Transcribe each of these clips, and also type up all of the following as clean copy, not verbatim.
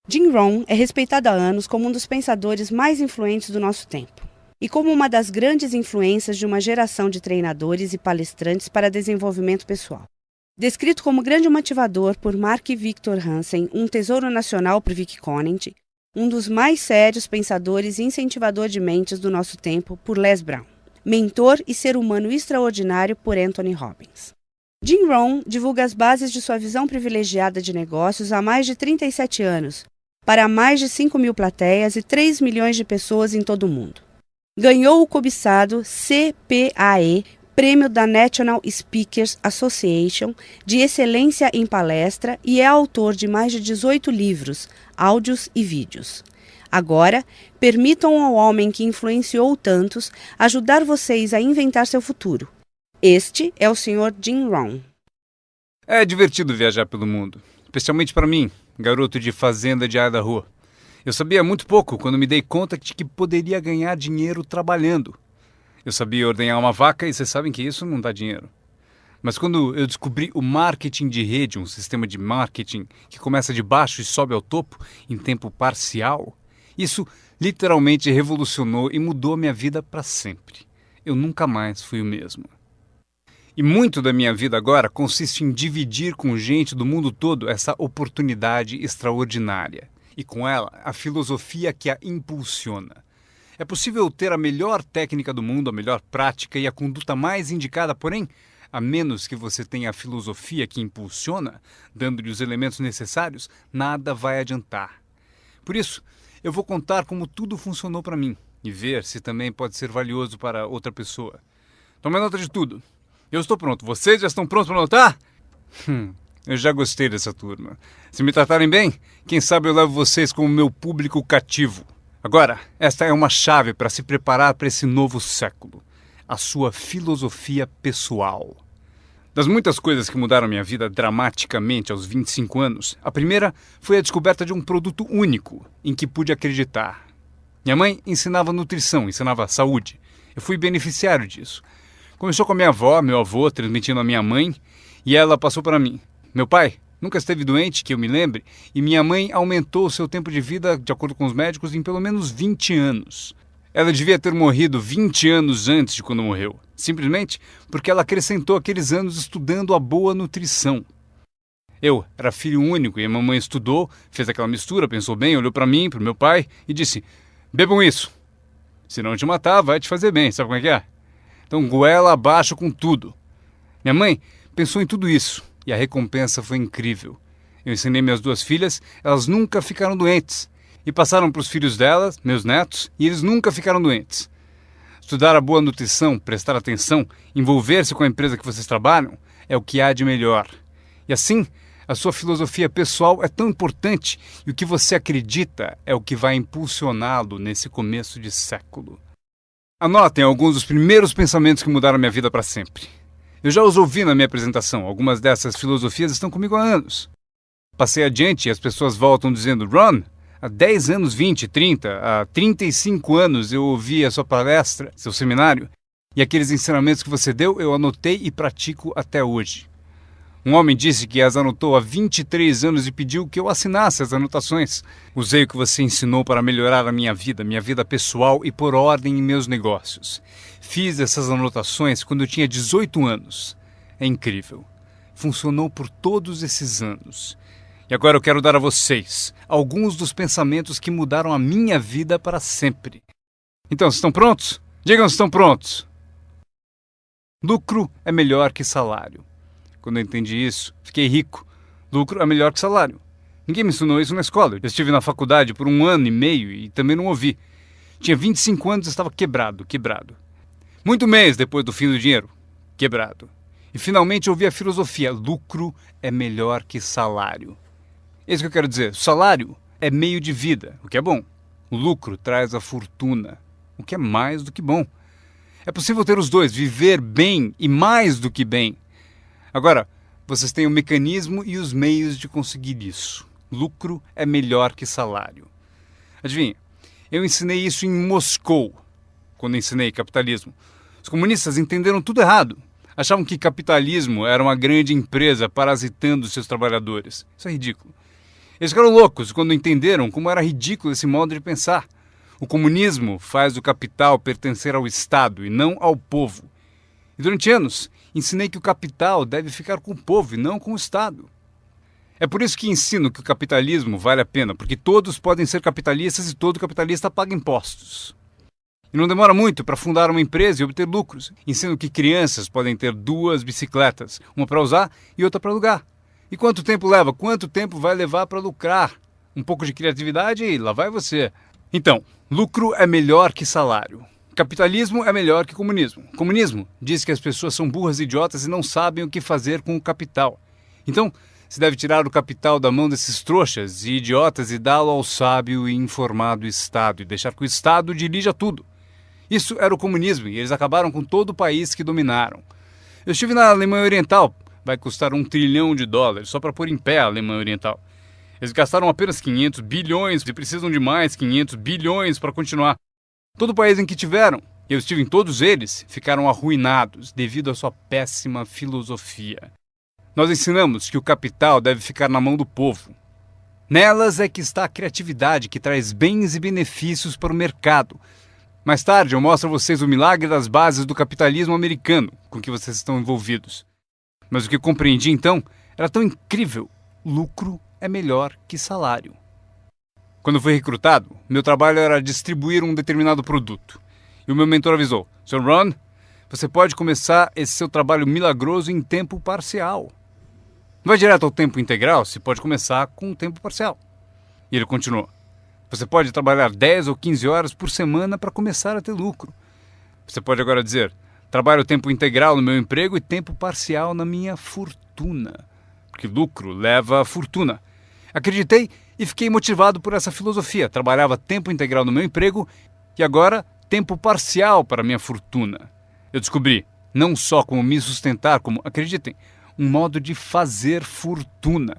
Jim Rohn é respeitado há anos como um dos pensadores mais influentes do nosso tempo e como uma das grandes influências de uma geração de treinadores e palestrantes para desenvolvimento pessoal. Descrito como grande motivador por Mark Victor Hansen, um tesouro nacional por Vic Conant, um dos mais sérios pensadores e incentivador de mentes do nosso tempo por Les Brown, mentor e ser humano extraordinário por Anthony Robbins. Jim Rohn divulga as bases de sua visão privilegiada de negócios há mais de 37 anos, para mais de 5.000 plateias e 3 milhões de pessoas em todo o mundo. Ganhou o cobiçado CPAE, Prêmio da National Speakers Association de Excelência em Palestra e é autor de mais de 18 livros, áudios e vídeos. Agora, permitam ao homem que influenciou tantos ajudar vocês a inventar seu futuro. Este é o Sr. Jim Rohn. É divertido viajar pelo mundo, especialmente para mim, garoto de fazenda de Idaho. Eu sabia muito pouco quando me dei conta de que poderia ganhar dinheiro trabalhando. Eu sabia ordenhar uma vaca e vocês sabem que isso não dá dinheiro. Mas quando eu descobri o marketing de rede, um sistema de marketing que começa de baixo e sobe ao topo em tempo parcial, isso literalmente revolucionou e mudou minha vida para sempre. Eu nunca mais fui o mesmo. E muito da minha vida agora consiste em dividir com gente do mundo todo essa oportunidade extraordinária. E com ela, a filosofia que a impulsiona. É possível ter a melhor técnica do mundo, a melhor prática e a conduta mais indicada, porém, a menos que você tenha a filosofia que impulsiona, dando-lhe os elementos necessários, nada vai adiantar. Por isso, eu vou contar como tudo funcionou para mim e ver se também pode ser valioso para outra pessoa. Tome nota de tudo. Eu estou pronto. Vocês já estão prontos para anotar? Eu já gostei dessa turma. Se me tratarem bem, quem sabe eu levo vocês como meu público cativo. Agora, esta é uma chave para se preparar para esse novo século. A sua filosofia pessoal. Das muitas coisas que mudaram minha vida dramaticamente aos 25 anos, a primeira foi a descoberta de um produto único em que pude acreditar. Minha mãe ensinava nutrição, ensinava saúde. Eu fui beneficiário disso. Começou com a minha avó, meu avô, transmitindo a minha mãe, e ela passou para mim. Meu pai nunca esteve doente, que eu me lembre, e minha mãe aumentou o seu tempo de vida, de acordo com os médicos, em pelo menos 20 anos. Ela devia ter morrido 20 anos antes de quando morreu, simplesmente porque ela acrescentou aqueles anos estudando a boa nutrição. Eu era filho único e a mamãe estudou, fez aquela mistura, pensou bem, olhou para mim, para o meu pai e disse: bebam isso. Se não te matar, vai te fazer bem, sabe como é que é? Então goela abaixo com tudo. Minha mãe pensou em tudo isso e a recompensa foi incrível. Eu ensinei minhas duas filhas, elas nunca ficaram doentes. E passaram para os filhos delas, meus netos, e eles nunca ficaram doentes. Estudar a boa nutrição, prestar atenção, envolver-se com a empresa que vocês trabalham, é o que há de melhor. E assim, a sua filosofia pessoal é tão importante e o que você acredita é o que vai impulsioná-lo nesse começo de século. Anotem alguns dos primeiros pensamentos que mudaram minha vida para sempre. Eu já os ouvi na minha apresentação, algumas dessas filosofias estão comigo há anos. Passei adiante e as pessoas voltam dizendo: Ron, há 10 anos, 20, 30, há 35 anos eu ouvi a sua palestra, seu seminário, e aqueles ensinamentos que você deu eu anotei e pratico até hoje. Um homem disse que as anotou há 23 anos e pediu que eu assinasse as anotações. Usei o que você ensinou para melhorar a minha vida pessoal e pôr ordem em meus negócios. Fiz essas anotações quando eu tinha 18 anos. É incrível. Funcionou por todos esses anos. E agora eu quero dar a vocês alguns dos pensamentos que mudaram a minha vida para sempre. Então, estão prontos? Digam se estão prontos. Lucro é melhor que salário. Quando eu entendi isso, fiquei rico. Lucro é melhor que salário. Ninguém me ensinou isso na escola. Eu estive na faculdade por 1 ano e meio e também não ouvi. Tinha 25 anos e estava quebrado. Muito mês depois do fim do dinheiro. Quebrado. E finalmente ouvi a filosofia: lucro é melhor que salário. É isso que eu quero dizer. O salário é meio de vida, o que é bom. O lucro traz a fortuna, o que é mais do que bom. É possível ter os dois, viver bem e mais do que bem. Agora, vocês têm o mecanismo e os meios de conseguir isso. Lucro é melhor que salário. Adivinha, eu ensinei isso em Moscou, quando ensinei capitalismo. Os comunistas entenderam tudo errado. Achavam que capitalismo era uma grande empresa parasitando seus trabalhadores. Isso é ridículo. Eles ficaram loucos quando entenderam como era ridículo esse modo de pensar. O comunismo faz o capital pertencer ao Estado e não ao povo. E durante anos, ensinei que o capital deve ficar com o povo e não com o Estado. É por isso que ensino que o capitalismo vale a pena, porque todos podem ser capitalistas e todo capitalista paga impostos. E não demora muito para fundar uma empresa e obter lucros. Ensino que crianças podem ter 2 bicicletas, uma para usar e outra para alugar. E quanto tempo leva? Quanto tempo vai levar para lucrar? Um pouco de criatividade e lá vai você. Então, lucro é melhor que salário. Capitalismo é melhor que comunismo. Comunismo diz que as pessoas são burras e idiotas e não sabem o que fazer com o capital. Então, se deve tirar o capital da mão desses trouxas e idiotas e dá-lo ao sábio e informado Estado e deixar que o Estado dirija tudo. Isso era o comunismo e eles acabaram com todo o país que dominaram. Eu estive na Alemanha Oriental. Vai custar $1 trilhão só para pôr em pé a Alemanha Oriental. Eles gastaram apenas 500 bilhões e precisam de mais 500 bilhões para continuar. Todo país em que tiveram, e eu estive em todos eles, ficaram arruinados devido à sua péssima filosofia. Nós ensinamos que o capital deve ficar na mão do povo. Nelas é que está a criatividade que traz bens e benefícios para o mercado. Mais tarde eu mostro a vocês o milagre das bases do capitalismo americano com que vocês estão envolvidos. Mas o que eu compreendi então era tão incrível. Lucro é melhor que salário. Quando fui recrutado, meu trabalho era distribuir um determinado produto. E o meu mentor avisou: Sr. Ron, você pode começar esse seu trabalho milagroso em tempo parcial. Não vai direto ao tempo integral, se pode começar com um tempo parcial. E ele continuou: você pode trabalhar 10 ou 15 horas por semana para começar a ter lucro. Você pode agora dizer: trabalho tempo integral no meu emprego e tempo parcial na minha fortuna. Porque lucro leva a fortuna. Acreditei e fiquei motivado por essa filosofia. Trabalhava tempo integral no meu emprego e agora tempo parcial para a minha fortuna. Eu descobri não só como me sustentar, como, acreditem, um modo de fazer fortuna.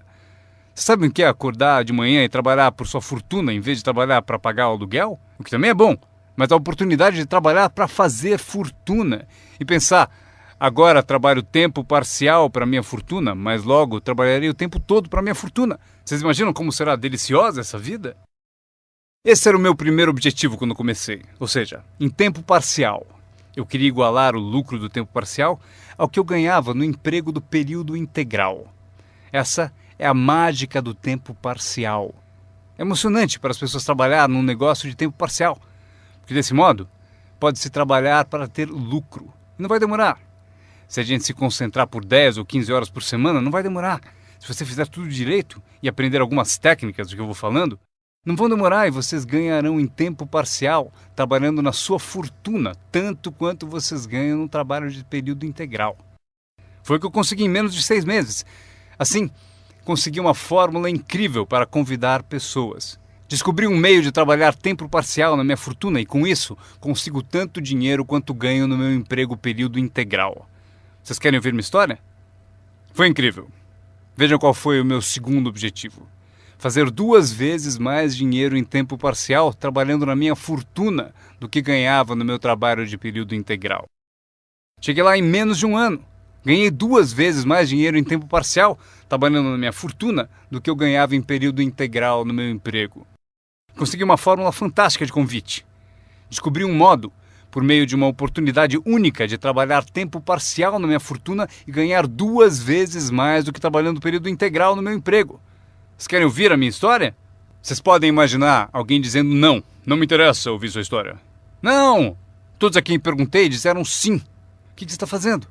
Vocês sabem o que é acordar de manhã e trabalhar por sua fortuna em vez de trabalhar para pagar o aluguel? O que também é bom, mas a oportunidade de trabalhar para fazer fortuna e pensar: agora trabalho tempo parcial para minha fortuna, mas logo trabalharei o tempo todo para minha fortuna. Vocês imaginam como será deliciosa essa vida? Esse era o meu primeiro objetivo quando comecei, ou seja, em tempo parcial. Eu queria igualar o lucro do tempo parcial ao que eu ganhava no emprego do período integral. Essa é a mágica do tempo parcial. É emocionante para as pessoas trabalhar num negócio de tempo parcial, porque desse modo pode-se trabalhar para ter lucro. E não vai demorar. Se a gente se concentrar por 10 ou 15 horas por semana, não vai demorar. Se você fizer tudo direito e aprender algumas técnicas do que eu vou falando, não vão demorar e vocês ganharão em tempo parcial, trabalhando na sua fortuna, tanto quanto vocês ganham no trabalho de período integral. Foi o que eu consegui em menos de 6 meses. Assim, consegui uma fórmula incrível para convidar pessoas. Descobri um meio de trabalhar tempo parcial na minha fortuna e, com isso, consigo tanto dinheiro quanto ganho no meu emprego período integral. Vocês querem ouvir minha história? Foi incrível. Vejam qual foi o meu segundo objetivo. Fazer 2 vezes mais dinheiro em tempo parcial trabalhando na minha fortuna do que ganhava no meu trabalho de período integral. Cheguei lá em menos de um ano. Ganhei 2 vezes mais dinheiro em tempo parcial trabalhando na minha fortuna do que eu ganhava em período integral no meu emprego. Consegui uma fórmula fantástica de convite. Descobri um modo, por meio de uma oportunidade única de trabalhar tempo parcial na minha fortuna e ganhar 2 vezes mais do que trabalhando período integral no meu emprego. Vocês querem ouvir a minha história? Vocês podem imaginar alguém dizendo: não me interessa ouvir sua história. Não! Todos a quem perguntei disseram sim. O que você está fazendo?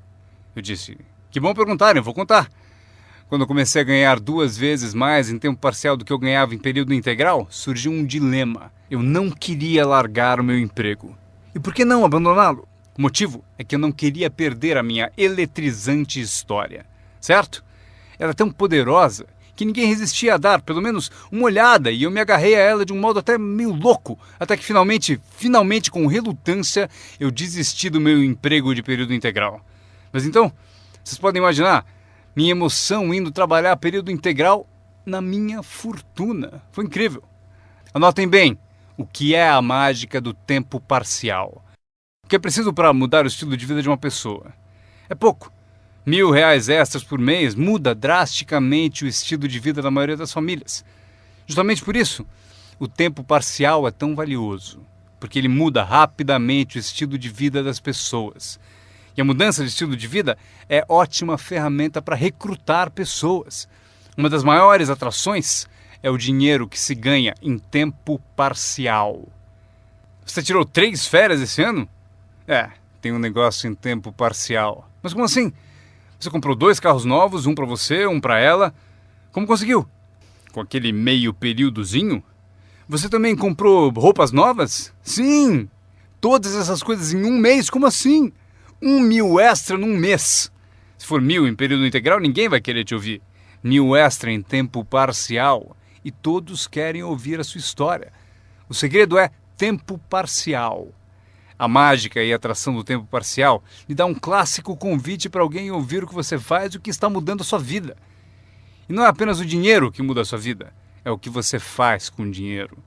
Eu disse: que bom perguntarem, eu vou contar. Quando eu comecei a ganhar 2 vezes mais em tempo parcial do que eu ganhava em período integral, surgiu um dilema. Eu não queria largar o meu emprego. E por que não abandoná-lo? O motivo é que eu não queria perder a minha eletrizante história. Certo? Ela é tão poderosa que ninguém resistia a dar pelo menos uma olhada e eu me agarrei a ela de um modo até meio louco, até que finalmente, com relutância, eu desisti do meu emprego de período integral. Mas então, vocês podem imaginar minha emoção indo trabalhar período integral na minha fortuna. Foi incrível. Anotem bem o que é a mágica do tempo parcial. O que é preciso para mudar o estilo de vida de uma pessoa? É pouco. R$1.000 extras por mês muda drasticamente o estilo de vida da maioria das famílias. Justamente por isso, o tempo parcial é tão valioso, porque ele muda rapidamente o estilo de vida das pessoas. E a mudança de estilo de vida é ótima ferramenta para recrutar pessoas. Uma das maiores atrações é o dinheiro que se ganha em tempo parcial. Você tirou 3 férias esse ano? Tem um negócio em tempo parcial. Mas como assim? Você comprou 2 carros novos, um para você, um para ela. Como conseguiu? Com aquele meio períodozinho? Você também comprou roupas novas? Sim! Todas essas coisas em um mês? Como assim? 1.000 extra num mês. Se for 1.000 em período integral, ninguém vai querer te ouvir. 1.000 extra em tempo parcial. E todos querem ouvir a sua história. O segredo é tempo parcial. A mágica e a atração do tempo parcial lhe dá um clássico convite para alguém ouvir o que você faz e o que está mudando a sua vida. E não é apenas o dinheiro que muda a sua vida, é o que você faz com o dinheiro.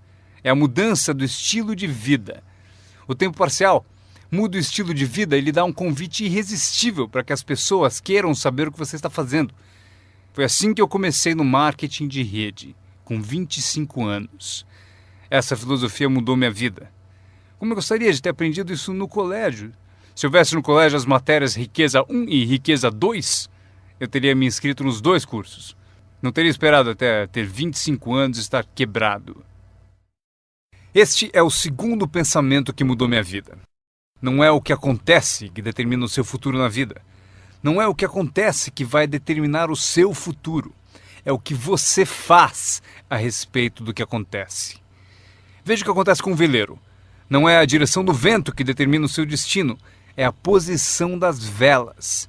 É a mudança do estilo de vida. O tempo parcial muda o estilo de vida e lhe dá um convite irresistível para que as pessoas queiram saber o que você está fazendo. Foi assim que eu comecei no marketing de rede, com 25 anos. Essa filosofia mudou minha vida. Como eu gostaria de ter aprendido isso no colégio. Se houvesse no colégio as matérias Riqueza 1 e Riqueza 2, eu teria me inscrito nos 2 cursos. Não teria esperado até ter 25 anos e estar quebrado. Este é o segundo pensamento que mudou minha vida. Não é o que acontece que determina o seu futuro na vida. Não é o que acontece que vai determinar o seu futuro. É o que você faz a respeito do que acontece. Veja o que acontece com um veleiro. Não é a direção do vento que determina o seu destino, é a posição das velas.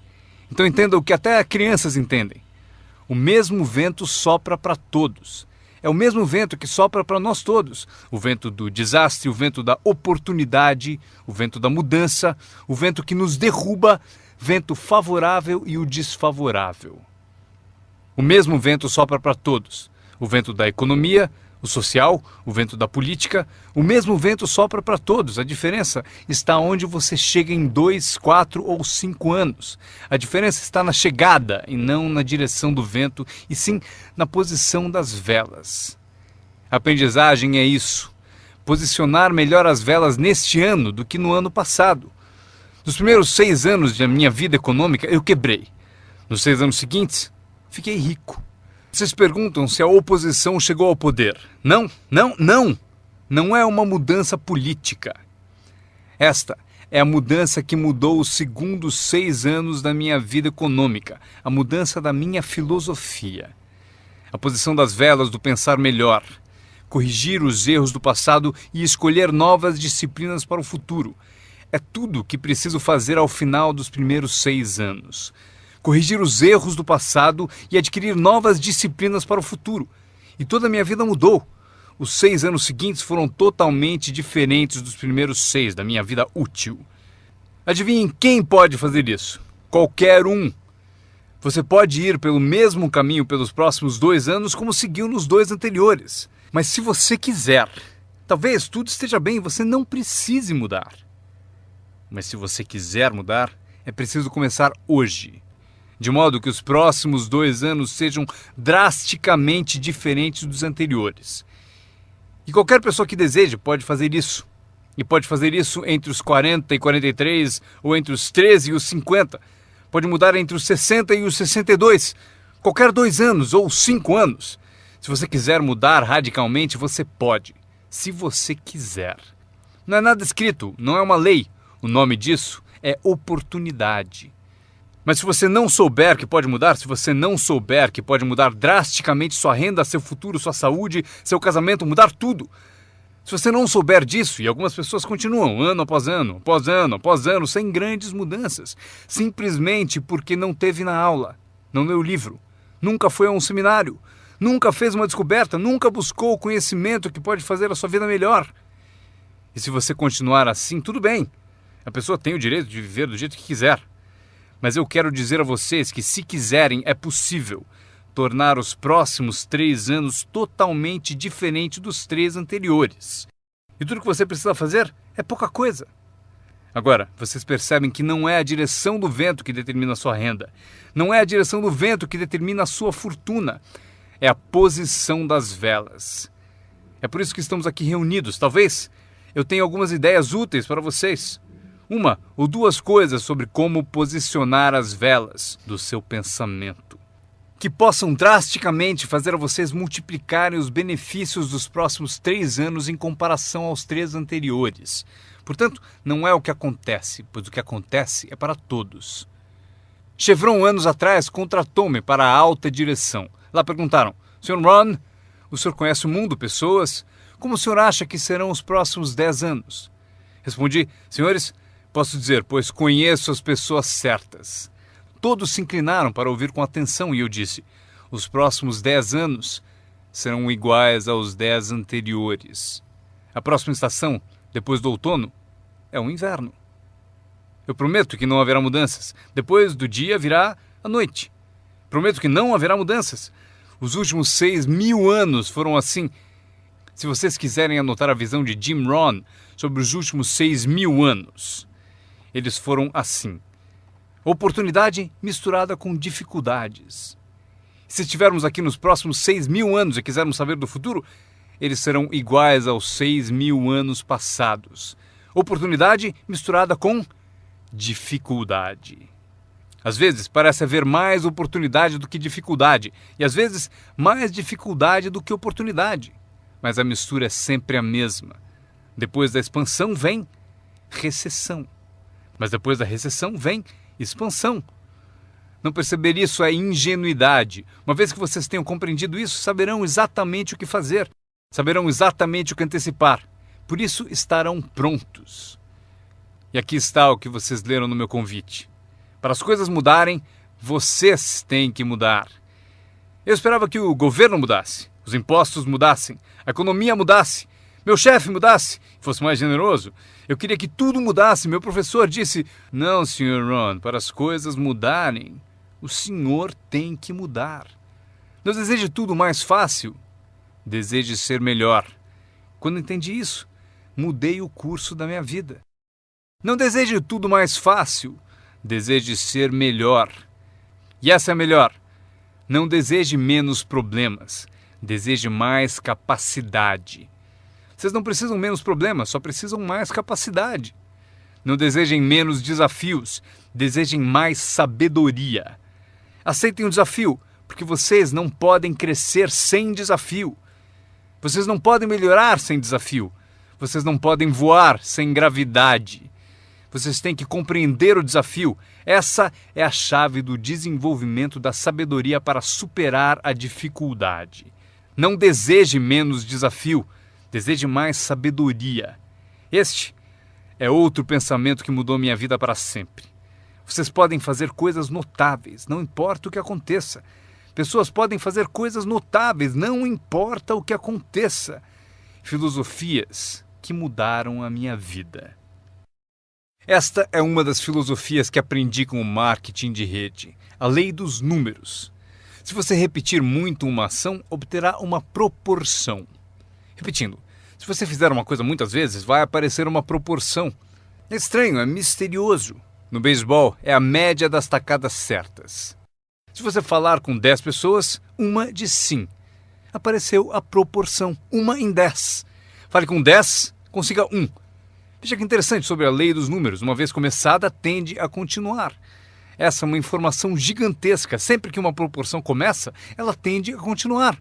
Então entenda o que até crianças entendem. O mesmo vento sopra para todos. É o mesmo vento que sopra para nós todos. O vento do desastre, o vento da oportunidade, o vento da mudança, o vento que nos derruba, vento favorável e o desfavorável. O mesmo vento sopra para todos. O vento da economia, o social, o vento da política, o mesmo vento sopra para todos. A diferença está onde você chega em 2, 4 ou 5 anos. A diferença está na chegada e não na direção do vento, e sim na posição das velas. A aprendizagem é isso. Posicionar melhor as velas neste ano do que no ano passado. Nos primeiros 6 anos da minha vida econômica, eu quebrei. Nos 6 anos seguintes, fiquei rico. Vocês perguntam se a oposição chegou ao poder. Não. Não é uma mudança política. Esta é a mudança que mudou os segundos 6 anos da minha vida econômica. A mudança da minha filosofia. A posição das velas do pensar melhor. Corrigir os erros do passado e escolher novas disciplinas para o futuro. É tudo o que preciso fazer ao final dos primeiros 6 anos. Corrigir os erros do passado e adquirir novas disciplinas para o futuro. E toda a minha vida mudou. Os 6 anos seguintes foram totalmente diferentes dos primeiros 6 da minha vida útil. Adivinhem quem pode fazer isso? Qualquer um. Você pode ir pelo mesmo caminho pelos próximos 2 anos como seguiu nos 2 anteriores. Mas se você quiser, talvez tudo esteja bem e você não precise mudar. Mas se você quiser mudar, é preciso começar hoje. De modo que os próximos 2 anos sejam drasticamente diferentes dos anteriores. E qualquer pessoa que deseje pode fazer isso. E pode fazer isso entre os 40 e 43, ou entre os 13 e os 50. Pode mudar entre os 60 e os 62. Qualquer 2 anos ou 5 anos. Se você quiser mudar radicalmente, você pode. Se você quiser. Não é nada escrito, não é uma lei. O nome disso é oportunidade. Mas se você não souber que pode mudar, se você não souber que pode mudar drasticamente sua renda, seu futuro, sua saúde, seu casamento, mudar tudo. Se você não souber disso, e algumas pessoas continuam ano após ano, após ano, após ano, sem grandes mudanças, simplesmente porque não teve na aula, não leu o livro, nunca foi a um seminário, nunca fez uma descoberta, nunca buscou o conhecimento que pode fazer a sua vida melhor. E se você continuar assim, tudo bem. A pessoa tem o direito de viver do jeito que quiser. Mas eu quero dizer a vocês que, se quiserem, é possível tornar os próximos 3 anos totalmente diferente dos 3 anteriores. E tudo que você precisa fazer é pouca coisa. Agora, vocês percebem que não é a direção do vento que determina a sua renda. Não é a direção do vento que determina a sua fortuna. é a posição das velas. É por isso que estamos aqui reunidos. Talvez eu tenha algumas ideias úteis para vocês. Uma ou duas coisas sobre como posicionar as velas do seu pensamento, que possam drasticamente fazer a vocês multiplicarem os benefícios dos próximos 3 anos em comparação aos 3 anteriores. Portanto, não é o que acontece, pois o que acontece é para todos. Chevron, anos atrás, contratou-me para a alta direção. Lá perguntaram: Sr. Ron, o senhor conhece o mundo, pessoas? Como o senhor acha que serão os próximos 10 anos? Respondi: senhores, posso dizer, pois conheço as pessoas certas. Todos se inclinaram para ouvir com atenção e eu disse: os próximos 10 anos serão iguais aos 10 anteriores. A próxima estação, depois do outono, é o inverno. Eu prometo que não haverá mudanças. Depois do dia virá a noite. Prometo que não haverá mudanças. Os últimos 6.000 anos foram assim. Se vocês quiserem anotar a visão de Jim Rohn sobre os últimos 6.000 anos, eles foram assim. Oportunidade misturada com dificuldades. Se estivermos aqui nos próximos 6.000 anos e quisermos saber do futuro, eles serão iguais aos 6.000 anos passados. Oportunidade misturada com dificuldade. Às vezes parece haver mais oportunidade do que dificuldade, e às vezes mais dificuldade do que oportunidade. Mas a mistura é sempre a mesma. Depois da expansão vem recessão. Mas depois da recessão vem expansão. Não perceber isso é ingenuidade. Uma vez que vocês tenham compreendido isso, saberão exatamente o que fazer. Saberão exatamente o que antecipar. Por isso estarão prontos. E aqui está o que vocês leram no meu convite. Para as coisas mudarem, vocês têm que mudar. Eu esperava que o governo mudasse, os impostos mudassem, a economia mudasse, meu chefe mudasse, fosse mais generoso. Eu queria que tudo mudasse. Meu professor disse: não, Sr. Ron, para as coisas mudarem, o senhor tem que mudar. Não deseje tudo mais fácil, deseje ser melhor. Quando entendi isso, mudei o curso da minha vida. Não deseje tudo mais fácil, deseje ser melhor. E essa é a melhor. Não deseje menos problemas, deseje mais capacidade. Vocês não precisam menos problemas, só precisam mais capacidade. Não desejem menos desafios, desejem mais sabedoria. Aceitem o desafio, porque vocês não podem crescer sem desafio. Vocês não podem melhorar sem desafio. Vocês não podem voar sem gravidade. Vocês têm que compreender o desafio. Essa é a chave do desenvolvimento da sabedoria para superar a dificuldade. Não deseje menos desafio, deseje mais sabedoria. Este é outro pensamento que mudou minha vida para sempre. Vocês podem fazer coisas notáveis, não importa o que aconteça. Pessoas podem fazer coisas notáveis, não importa o que aconteça. Filosofias que mudaram a minha vida. Esta é uma das filosofias que aprendi com o marketing de rede, a lei dos números. Se você repetir muito uma ação, obterá uma proporção. Repetindo, se você fizer uma coisa muitas vezes, vai aparecer uma proporção. É estranho, é misterioso. No beisebol, é a média das tacadas certas. Se você falar com 10 pessoas, uma diz sim. Apareceu a proporção, 1 em 10. Fale com 10, consiga 1. Veja que interessante sobre a lei dos números. Uma vez começada, tende a continuar. Essa é uma informação gigantesca. Sempre que uma proporção começa, ela tende a continuar.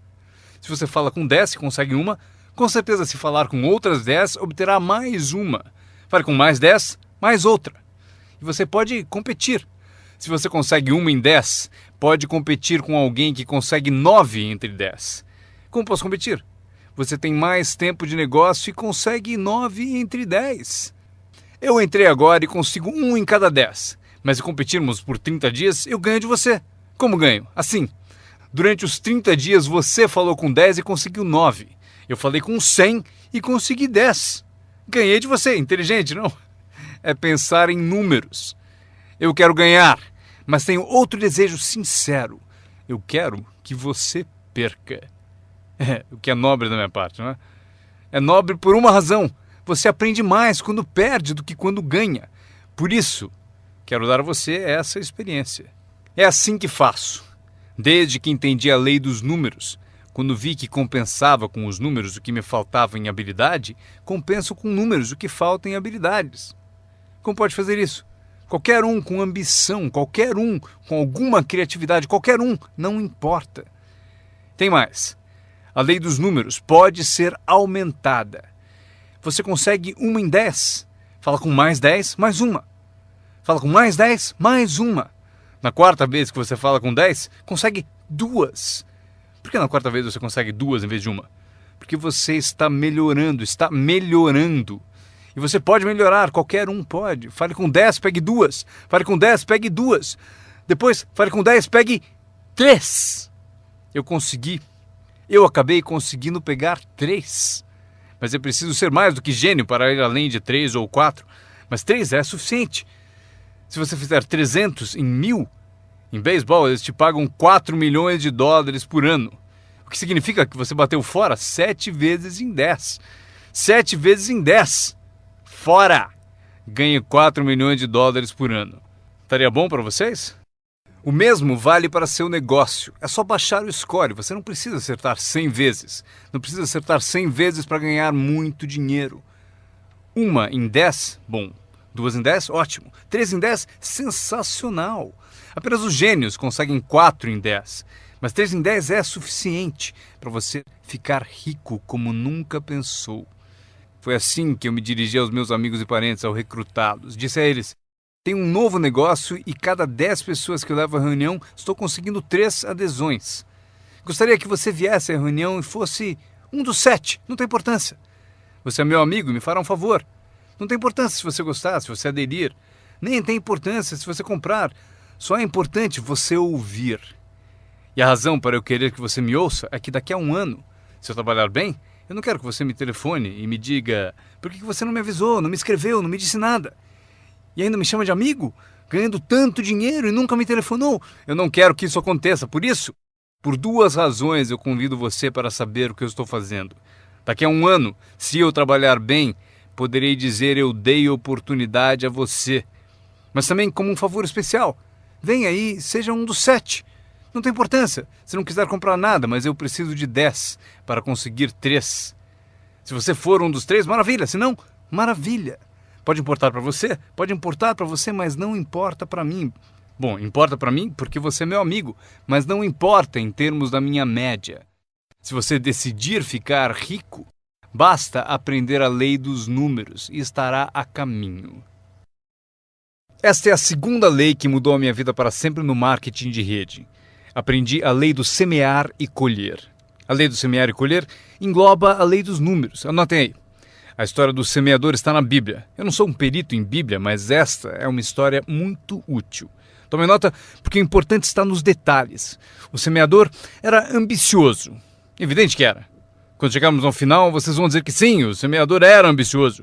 Se você fala com 10 e consegue uma, com certeza se falar com outras 10, obterá mais uma. Fale com mais 10, mais outra. E você pode competir. Se você consegue 1 em 10, pode competir com alguém que consegue 9 entre 10. Como posso competir? Você tem mais tempo de negócio e consegue 9 entre 10. Eu entrei agora e consigo 1 em cada 10. Mas se competirmos por 30 dias, eu ganho de você. Como ganho? Assim. Durante os 30 dias você falou com 10 e conseguiu 9. Eu falei com 100 e consegui 10. Ganhei de você. Inteligente, não? É pensar em números. Eu quero ganhar, mas tenho outro desejo sincero. Eu quero que você perca. O que é nobre da minha parte, não é? É nobre por uma razão. Você aprende mais quando perde do que quando ganha. Por isso, quero dar a você essa experiência. É assim que faço. Desde que entendi a lei dos números, Quando vi que compensava com os números o que me faltava em habilidade, compenso com números o que falta em habilidades. Como pode fazer isso? Qualquer um com ambição, qualquer um com alguma criatividade, qualquer um, não importa. Tem mais. A lei dos números pode ser aumentada. Você consegue 1 em 10. Fala com mais 10, mais uma. Fala com mais 10, mais uma. Na quarta vez que você fala com 10, consegue 2. Por que na quarta vez você consegue 2 em vez de uma? Porque você está melhorando, está melhorando. E você pode melhorar, qualquer um pode. Fale com 10, pegue 2. Fale com 10, pegue 2. Depois, fale com 10, pegue 3. Eu consegui. Eu acabei conseguindo pegar 3. Mas eu preciso ser mais do que gênio para ir além de 3 ou 4. Mas 3 é suficiente. Se você fizer 300 em 1000, em beisebol eles te pagam 4 milhões de dólares por ano. O que significa que você bateu fora 7 vezes em 10. 7 vezes em 10. Fora! Ganhe 4 milhões de dólares por ano. Estaria bom para vocês? O mesmo vale para seu negócio. É só baixar o score. Você não precisa acertar 100 vezes. Não precisa acertar 100 vezes para ganhar muito dinheiro. 1 em 10, bom. 2 em 10, ótimo. 3 em 10, sensacional. Apenas os gênios conseguem 4 em 10. Mas 3 em 10 é suficiente para você ficar rico como nunca pensou. Foi assim que eu me dirigi aos meus amigos e parentes ao recrutá-los. Disse a eles: tem um novo negócio e cada 10 pessoas que eu levo à reunião, estou conseguindo 3 adesões. Gostaria que você viesse à reunião e fosse um dos 7, não tem importância. Você é meu amigo e me fará um favor. Não tem importância se você gostar, se você aderir. Nem tem importância se você comprar. Só é importante você ouvir. E a razão para eu querer que você me ouça é que daqui a 1 ano, se eu trabalhar bem, eu não quero que você me telefone e me diga: por que você não me avisou, não me escreveu, não me disse nada? E ainda me chama de amigo, ganhando tanto dinheiro e nunca me telefonou. Eu não quero que isso aconteça. Por isso, por 2 razões eu convido você para saber o que eu estou fazendo. Daqui a 1 ano, se eu trabalhar bem, poderei dizer: eu dei oportunidade a você. Mas também como um favor especial. Venha aí, seja um dos 7. Não tem importância se não quiser comprar nada, mas eu preciso de 10 para conseguir 3. Se você for um dos 3, maravilha. Se não, maravilha. Pode importar para você? Pode importar para você, mas não importa para mim. Bom, importa para mim porque você é meu amigo, mas não importa em termos da minha média. Se você decidir ficar rico, basta aprender a lei dos números e estará a caminho. Esta é a segunda lei que mudou a minha vida para sempre no marketing de rede. Aprendi a lei do semear e colher. A lei do semear e colher engloba a lei dos números. Anotem aí. A história do semeador está na Bíblia. Eu não sou um perito em Bíblia, mas esta é uma história muito útil. Tome nota, porque o importante está nos detalhes. O semeador era ambicioso. Evidente que era. Quando chegarmos ao final, vocês vão dizer que sim, o semeador era ambicioso.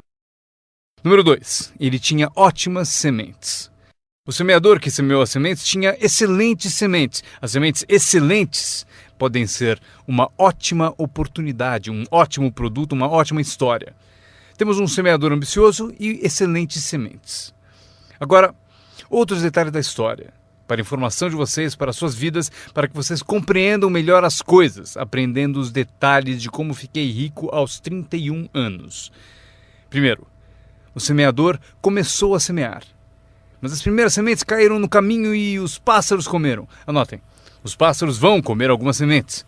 Número 2. Ele tinha ótimas sementes. O semeador que semeou as sementes tinha excelentes sementes. As sementes excelentes podem ser uma ótima oportunidade, um ótimo produto, uma ótima história. Temos um semeador ambicioso e excelentes sementes. Agora, outros detalhes da história. Para a informação de vocês, para suas vidas, para que vocês compreendam melhor as coisas, aprendendo os detalhes de como fiquei rico aos 31 anos. Primeiro, o semeador começou a semear. Mas as primeiras sementes caíram no caminho e os pássaros comeram. Anotem, os pássaros vão comer algumas sementes.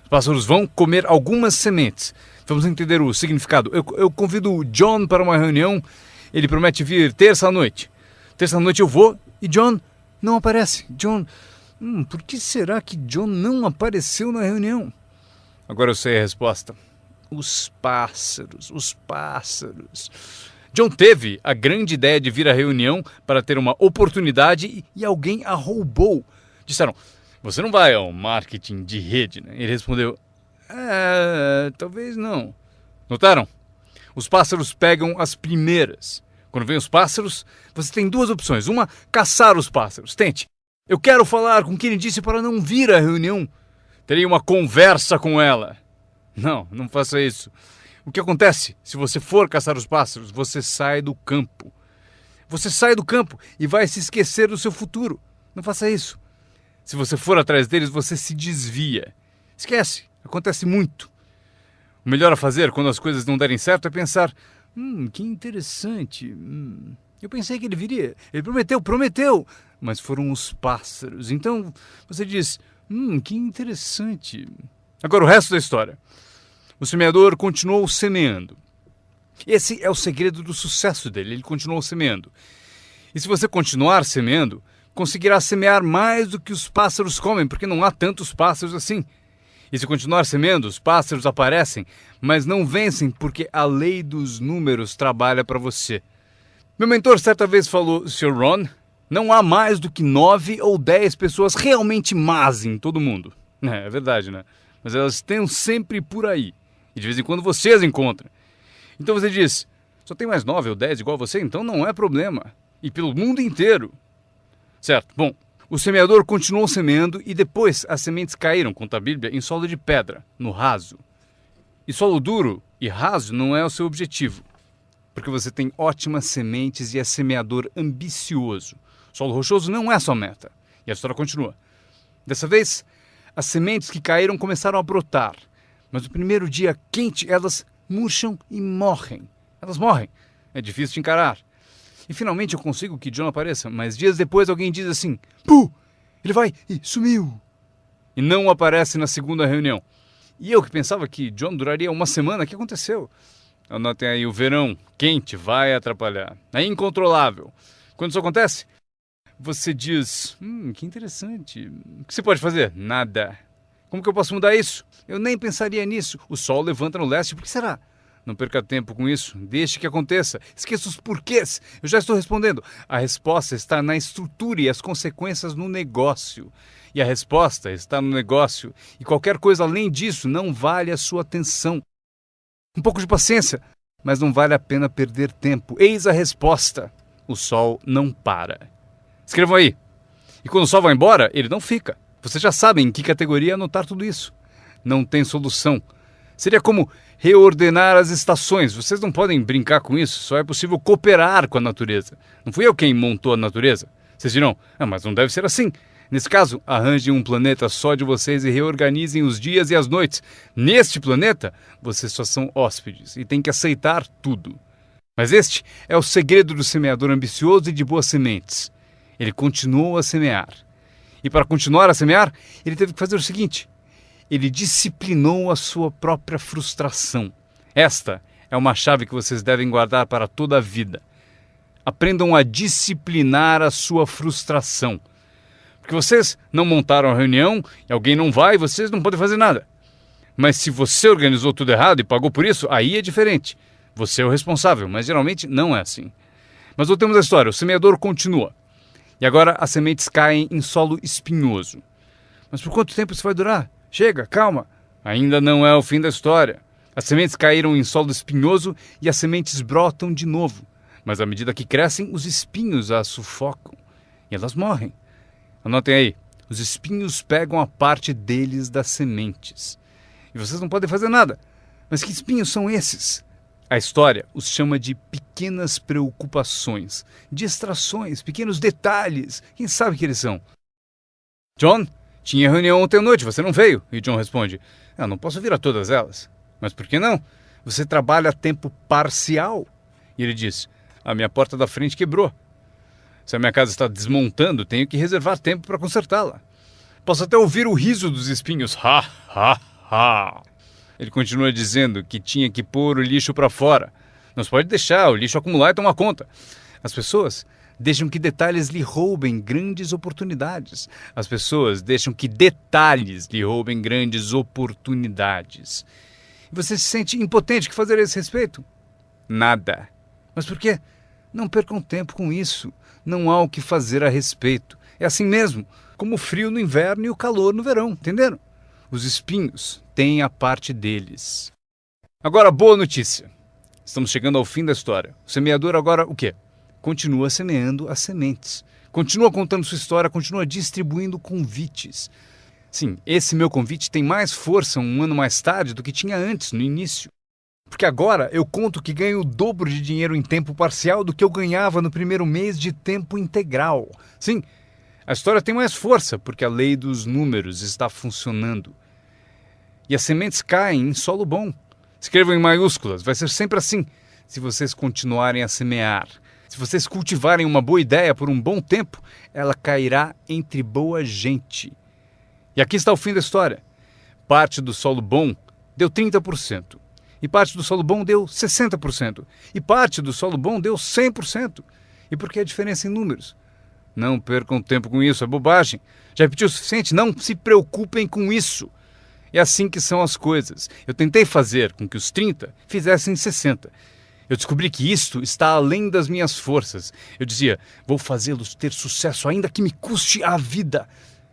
Os pássaros vão comer algumas sementes. Vamos entender o significado. Eu convido o John para uma reunião. Ele promete vir terça à noite. Terça à noite eu vou e John não aparece. John, por que será que John não apareceu na reunião? Agora eu sei a resposta. Os pássaros, os pássaros. John teve a grande ideia de vir à reunião para ter uma oportunidade e alguém a roubou. Disseram: você não vai ao marketing de rede, né? Ele respondeu: talvez não. Notaram? Os pássaros pegam as primeiras. Quando vem os pássaros, você tem 2 opções. Uma, caçar os pássaros. Tente. Eu quero falar com quem disse para não vir à reunião. Terei uma conversa com ela. Não, não faça isso. O que acontece? Se você for caçar os pássaros, você sai do campo. Você sai do campo e vai se esquecer do seu futuro. Não faça isso. Se você for atrás deles, você se desvia. Esquece. Acontece muito. O melhor a fazer quando as coisas não derem certo é pensar, que interessante. Eu pensei que ele viria. Ele prometeu. Mas foram os pássaros. Então você diz, que interessante. Agora o resto da história. O semeador continuou semeando. Esse é o segredo do sucesso dele. Ele continuou semeando. E se você continuar semeando, conseguirá semear mais do que os pássaros comem, porque não há tantos pássaros assim. E se continuar semeando, os pássaros aparecem, mas não vencem porque a lei dos números trabalha para você. Meu mentor certa vez falou, Sr. Ron, não há mais do que 9 ou 10 pessoas realmente más em todo mundo. É verdade, né? Mas elas estão sempre por aí. E de vez em quando você as encontra. Então você diz, só tem mais 9 ou 10 igual a você, então não é problema. E pelo mundo inteiro. Certo, bom, o semeador continuou semeando e depois as sementes caíram, conta a Bíblia, em solo de pedra, no raso. E solo duro e raso não é o seu objetivo, porque você tem ótimas sementes e é semeador ambicioso. Solo rochoso não é sua meta. E a história continua. Dessa vez, as sementes que caíram começaram a brotar, mas no primeiro dia quente elas murcham e morrem. Elas morrem. É difícil de encarar. E finalmente eu consigo que John apareça, mas dias depois alguém diz assim, Puh! Ele vai e sumiu. E não aparece na segunda reunião. E eu que pensava que John duraria uma semana, o que aconteceu? Anotem aí, o verão quente vai atrapalhar. É incontrolável. Quando isso acontece, você diz, que interessante. O que você pode fazer? Nada. Como que eu posso mudar isso? Eu nem pensaria nisso. O sol levanta no leste, por que será? Não perca tempo com isso, deixe que aconteça. Esqueça os porquês, eu já estou respondendo. A resposta está na estrutura e as consequências no negócio. E a resposta está no negócio. E qualquer coisa além disso não vale a sua atenção. Um pouco de paciência, mas não vale a pena perder tempo. Eis a resposta. O sol não para. Escrevam aí. E quando o sol vai embora, ele não fica. Vocês já sabem em que categoria anotar tudo isso. Não tem solução. Seria como reordenar as estações. Vocês não podem brincar com isso. Só é possível cooperar com a natureza. Não fui eu quem montou a natureza. Vocês dirão, mas não deve ser assim. Nesse caso, arranjem um planeta só de vocês e reorganizem os dias e as noites. Neste planeta, vocês só são hóspedes e têm que aceitar tudo. Mas este é o segredo do semeador ambicioso e de boas sementes. Ele continuou a semear. E para continuar a semear, ele teve que fazer o seguinte. Ele disciplinou a sua própria frustração. Esta é uma chave que vocês devem guardar para toda a vida. Aprendam a disciplinar a sua frustração. Porque vocês não montaram a reunião e alguém não vai, vocês não podem fazer nada. Mas se você organizou tudo errado e pagou por isso, aí é diferente. Você é o responsável, mas geralmente não é assim. Mas voltemos à história. O semeador continua. E agora as sementes caem em solo espinhoso. Mas por quanto tempo isso vai durar? Chega, calma. Ainda não é o fim da história. As sementes caíram em solo espinhoso e as sementes brotam de novo. Mas à medida que crescem, os espinhos as sufocam. E elas morrem. Anotem aí. Os espinhos pegam a parte deles das sementes. E vocês não podem fazer nada. Mas que espinhos são esses? A história os chama de pequenas preocupações, distrações, pequenos detalhes. Quem sabe que eles são? John? Tinha reunião ontem à noite, você não veio. E John responde, não posso vir a todas elas. Mas por que não? Você trabalha a tempo parcial. E ele diz, a minha porta da frente quebrou. Se a minha casa está desmontando, tenho que reservar tempo para consertá-la. Posso até ouvir o riso dos espinhos. Ha, ha, ha. Ele continua dizendo que tinha que pôr o lixo para fora. Não se pode deixar o lixo acumular e tomar conta. As pessoas deixam que detalhes lhe roubem grandes oportunidades. As pessoas deixam que detalhes lhe roubem grandes oportunidades. E você se sente impotente. O que fazer a esse respeito? Nada. Mas por quê? Não percam tempo com isso. Não há o que fazer a respeito. É assim mesmo, como o frio no inverno e o calor no verão, entenderam? Os espinhos têm a parte deles. Agora, boa notícia. Estamos chegando ao fim da história. O semeador agora o quê? Continua semeando as sementes. Continua contando sua história, continua distribuindo convites. Sim, esse meu convite tem mais força um ano mais tarde do que tinha antes, no início. Porque agora eu conto que ganho o dobro de dinheiro em tempo parcial do que eu ganhava no primeiro mês de tempo integral. Sim, a história tem mais força porque a lei dos números está funcionando. E as sementes caem em solo bom. Escrevam em maiúsculas, vai ser sempre assim, se vocês continuarem a semear. Se vocês cultivarem uma boa ideia por um bom tempo, ela cairá entre boa gente. E aqui está o fim da história. Parte do solo bom deu 30%. E parte do solo bom deu 60%. E parte do solo bom deu 100%. E por que a diferença em números? Não percam tempo com isso, é bobagem. Já repeti o suficiente? Não se preocupem com isso. É assim que são as coisas. Eu tentei fazer com que os 30 fizessem 60. Eu descobri que isto está além das minhas forças. Eu dizia, vou fazê-los ter sucesso ainda que me custe a vida.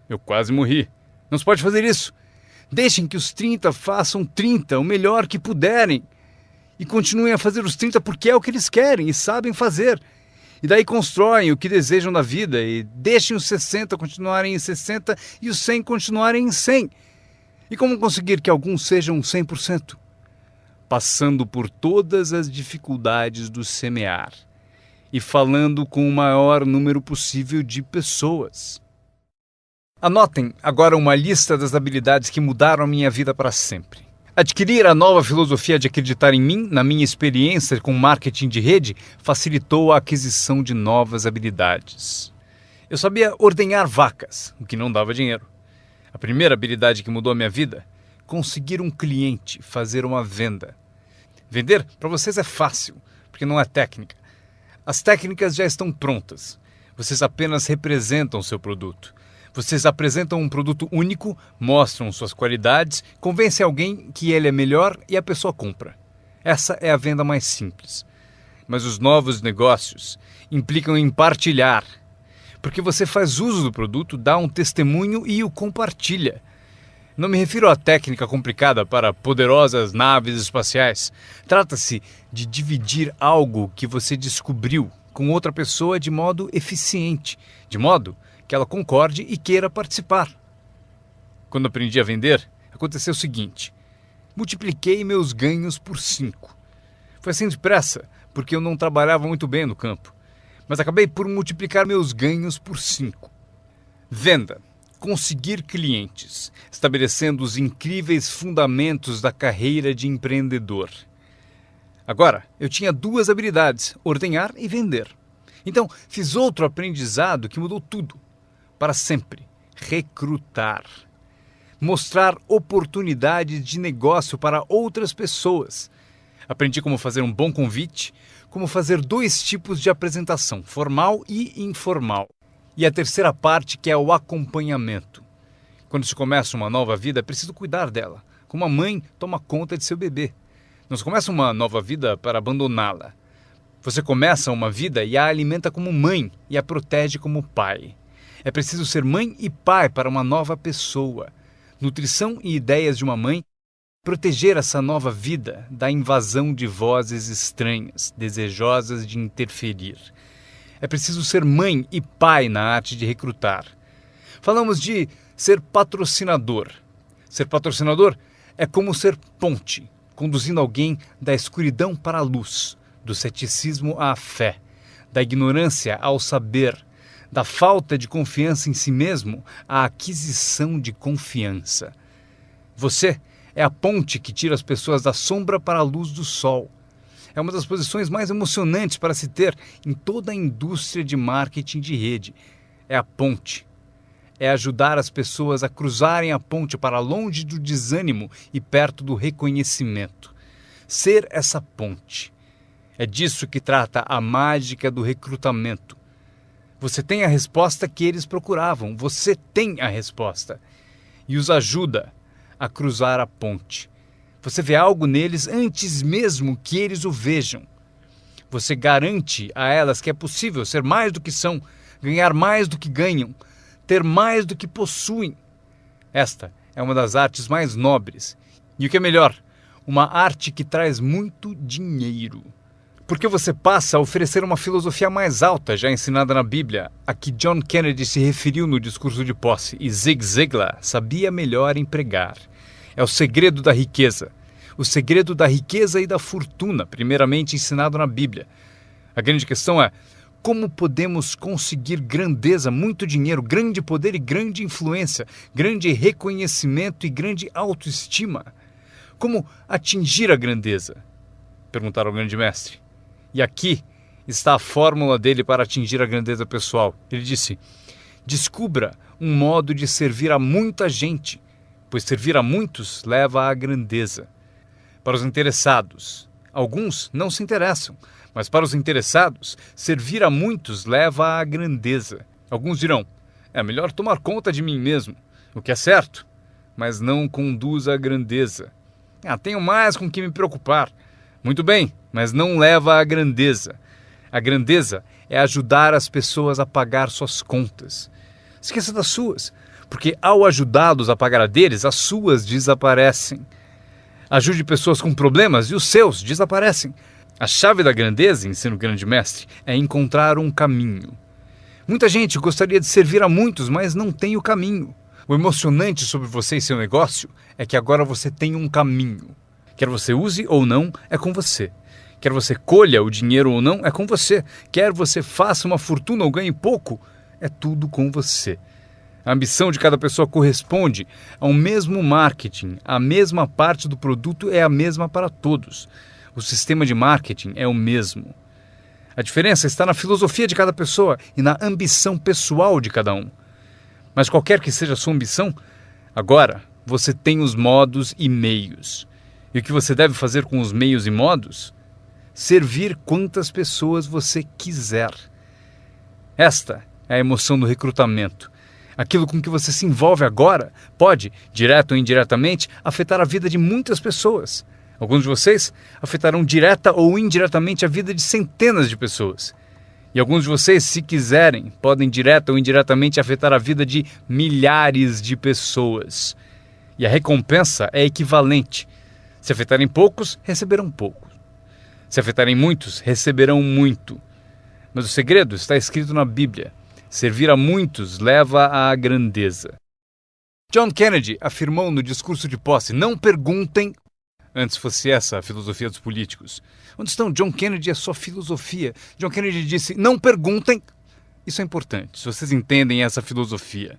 Eu quase morri. Não se pode fazer isso. Deixem que os 30 façam 30, o melhor que puderem. E continuem a fazer os 30 porque é o que eles querem e sabem fazer. E daí constroem o que desejam da vida e deixem os 60 continuarem em 60 e os 100 continuarem em 100. E como conseguir que alguns sejam 100%? Passando por todas as dificuldades do semear e falando com o maior número possível de pessoas. Anotem agora uma lista das habilidades que mudaram a minha vida para sempre. Adquirir a nova filosofia de acreditar em mim, na minha experiência com marketing de rede, facilitou a aquisição de novas habilidades. Eu sabia ordenhar vacas, o que não dava dinheiro. A primeira habilidade que mudou a minha vida? Conseguir um cliente, fazer uma venda. Vender para vocês é fácil, porque não é técnica. As técnicas já estão prontas. Vocês apenas representam o seu produto. Vocês apresentam um produto único, mostram suas qualidades, convencem alguém que ele é melhor e a pessoa compra. Essa é a venda mais simples. Mas os novos negócios implicam em partilhar, porque você faz uso do produto, dá um testemunho e o compartilha. Não me refiro à técnica complicada para poderosas naves espaciais. Trata-se de dividir algo que você descobriu com outra pessoa de modo eficiente, de modo que ela concorde e queira participar. Quando aprendi a vender, aconteceu o seguinte: multipliquei meus ganhos por 5. Foi assim depressa, porque eu não trabalhava muito bem no campo, mas acabei por multiplicar meus ganhos por 5. Venda. Conseguir clientes, estabelecendo os incríveis fundamentos da carreira de empreendedor. Agora, eu tinha 2 habilidades, ordenhar e vender. Então, fiz outro aprendizado que mudou tudo. Para sempre, recrutar. Mostrar oportunidades de negócio para outras pessoas. Aprendi como fazer um bom convite, como fazer 2 tipos de apresentação, formal e informal. E a terceira parte, que é o acompanhamento. Quando se começa uma nova vida, é preciso cuidar dela. Como a mãe toma conta de seu bebê. Não se começa uma nova vida para abandoná-la. Você começa uma vida e a alimenta como mãe e a protege como pai. É preciso ser mãe e pai para uma nova pessoa. Nutrição e ideias de uma mãe. Proteger essa nova vida da invasão de vozes estranhas, desejosas de interferir. É preciso ser mãe e pai na arte de recrutar. Falamos de ser patrocinador. Ser patrocinador é como ser ponte, conduzindo alguém da escuridão para a luz, do ceticismo à fé, da ignorância ao saber, da falta de confiança em si mesmo à aquisição de confiança. Você é a ponte que tira as pessoas da sombra para a luz do sol. É uma das posições mais emocionantes para se ter em toda a indústria de marketing de rede. É a ponte. É ajudar as pessoas a cruzarem a ponte para longe do desânimo e perto do reconhecimento. Ser essa ponte. É disso que trata a mágica do recrutamento. Você tem a resposta que eles procuravam. Você tem a resposta. E os ajuda a cruzar a ponte. Você vê algo neles antes mesmo que eles o vejam. Você garante a elas que é possível ser mais do que são, ganhar mais do que ganham, ter mais do que possuem. Esta é uma das artes mais nobres. E o que é melhor, uma arte que traz muito dinheiro. Porque você passa a oferecer uma filosofia mais alta, já ensinada na Bíblia, a que John Kennedy se referiu no discurso de posse, e Zig Ziglar sabia melhor empregar. É o segredo da riqueza. O segredo da riqueza e da fortuna, primeiramente ensinado na Bíblia. A grande questão é, Como podemos conseguir grandeza, muito dinheiro, grande poder e grande influência, grande reconhecimento e grande autoestima? Como atingir a grandeza? Perguntaram ao grande mestre. E aqui está a fórmula dele para atingir a grandeza pessoal. Ele disse: descubra um modo de servir a muita gente, pois servir a muitos leva à grandeza. Para os interessados, alguns não se interessam, mas para os interessados, servir a muitos leva à grandeza. Alguns dirão: é melhor tomar conta de mim mesmo, o que é certo, mas não conduz à grandeza. Tenho mais com que me preocupar. Muito bem, mas não leva à grandeza. A grandeza é ajudar as pessoas a pagar suas contas. Esqueça das suas, porque ao ajudá-los a pagar a deles, as suas desaparecem. Ajude pessoas com problemas e os seus desaparecem. A chave da grandeza, ensina o grande mestre, é encontrar um caminho. Muita gente gostaria de servir a muitos, mas não tem o caminho. O emocionante sobre você e seu negócio é que agora você tem um caminho. Quer você use ou não, é com você. Quer você colha o dinheiro ou não, é com você. Quer você faça uma fortuna ou ganhe pouco, é tudo com você. A ambição de cada pessoa corresponde ao mesmo marketing. A mesma parte do produto é a mesma para todos. O sistema de marketing é o mesmo. A diferença está na filosofia de cada pessoa e na ambição pessoal de cada um. Mas qualquer que seja a sua ambição, agora você tem os modos e meios. E o que você deve fazer com os meios e modos? Servir quantas pessoas você quiser. Esta é a emoção do recrutamento. Aquilo com que você se envolve agora pode, direto ou indiretamente, afetar a vida de muitas pessoas. Alguns de vocês afetarão direta ou indiretamente a vida de centenas de pessoas. E alguns de vocês, se quiserem, podem direta ou indiretamente afetar a vida de milhares de pessoas. E a recompensa é equivalente. Se afetarem poucos, receberão pouco. Se afetarem muitos, receberão muito. Mas o segredo está escrito na Bíblia. Servir a muitos leva à grandeza. John Kennedy afirmou no discurso de posse: não perguntem. Antes fosse essa a filosofia dos políticos. Onde estão John Kennedy e a sua filosofia? John Kennedy disse: não perguntem. Isso é importante, se vocês entendem essa filosofia.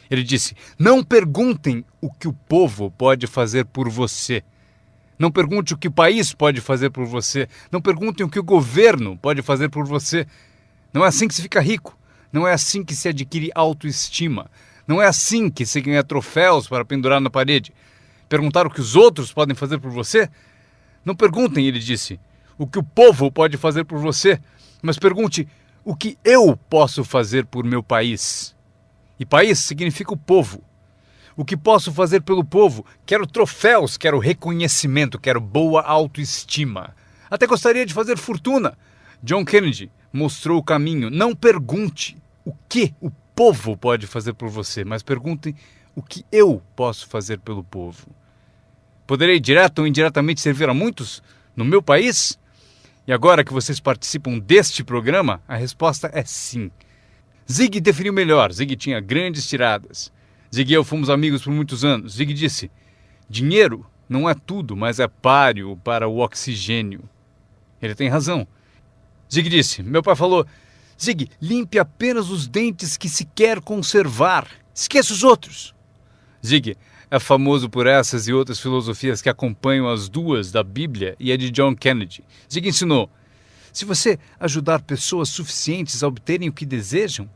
Ele disse: não perguntem o que o povo pode fazer por você. Não pergunte o que o país pode fazer por você. Não perguntem o que o governo pode fazer por você. Não é assim que se fica rico. Não é assim que se adquire autoestima. Não é assim que se ganha troféus para pendurar na parede. Perguntar o que os outros podem fazer por você? Não perguntem, ele disse, o que o povo pode fazer por você, mas pergunte o que eu posso fazer por meu país. E país significa o povo. O que posso fazer pelo povo? Quero troféus, quero reconhecimento, quero boa autoestima. Até gostaria de fazer fortuna. John Kennedy mostrou o caminho. Não pergunte o que o povo pode fazer por você, mas pergunte o que eu posso fazer pelo povo. Poderei direto ou indiretamente servir a muitos no meu país? E agora que vocês participam deste programa, a resposta é sim. Zig definiu melhor. Zig tinha grandes tiradas. Zig e eu fomos amigos por muitos anos. Zig disse: dinheiro não é tudo, mas é páreo para o oxigênio. Ele tem razão. Zig disse: meu pai falou: Zig, limpe apenas os dentes que se quer conservar. Esqueça os outros. Zig é famoso por essas e outras filosofias que acompanham as duas da Bíblia e a de John Kennedy. Zig ensinou: se você ajudar pessoas suficientes a obterem o que desejam,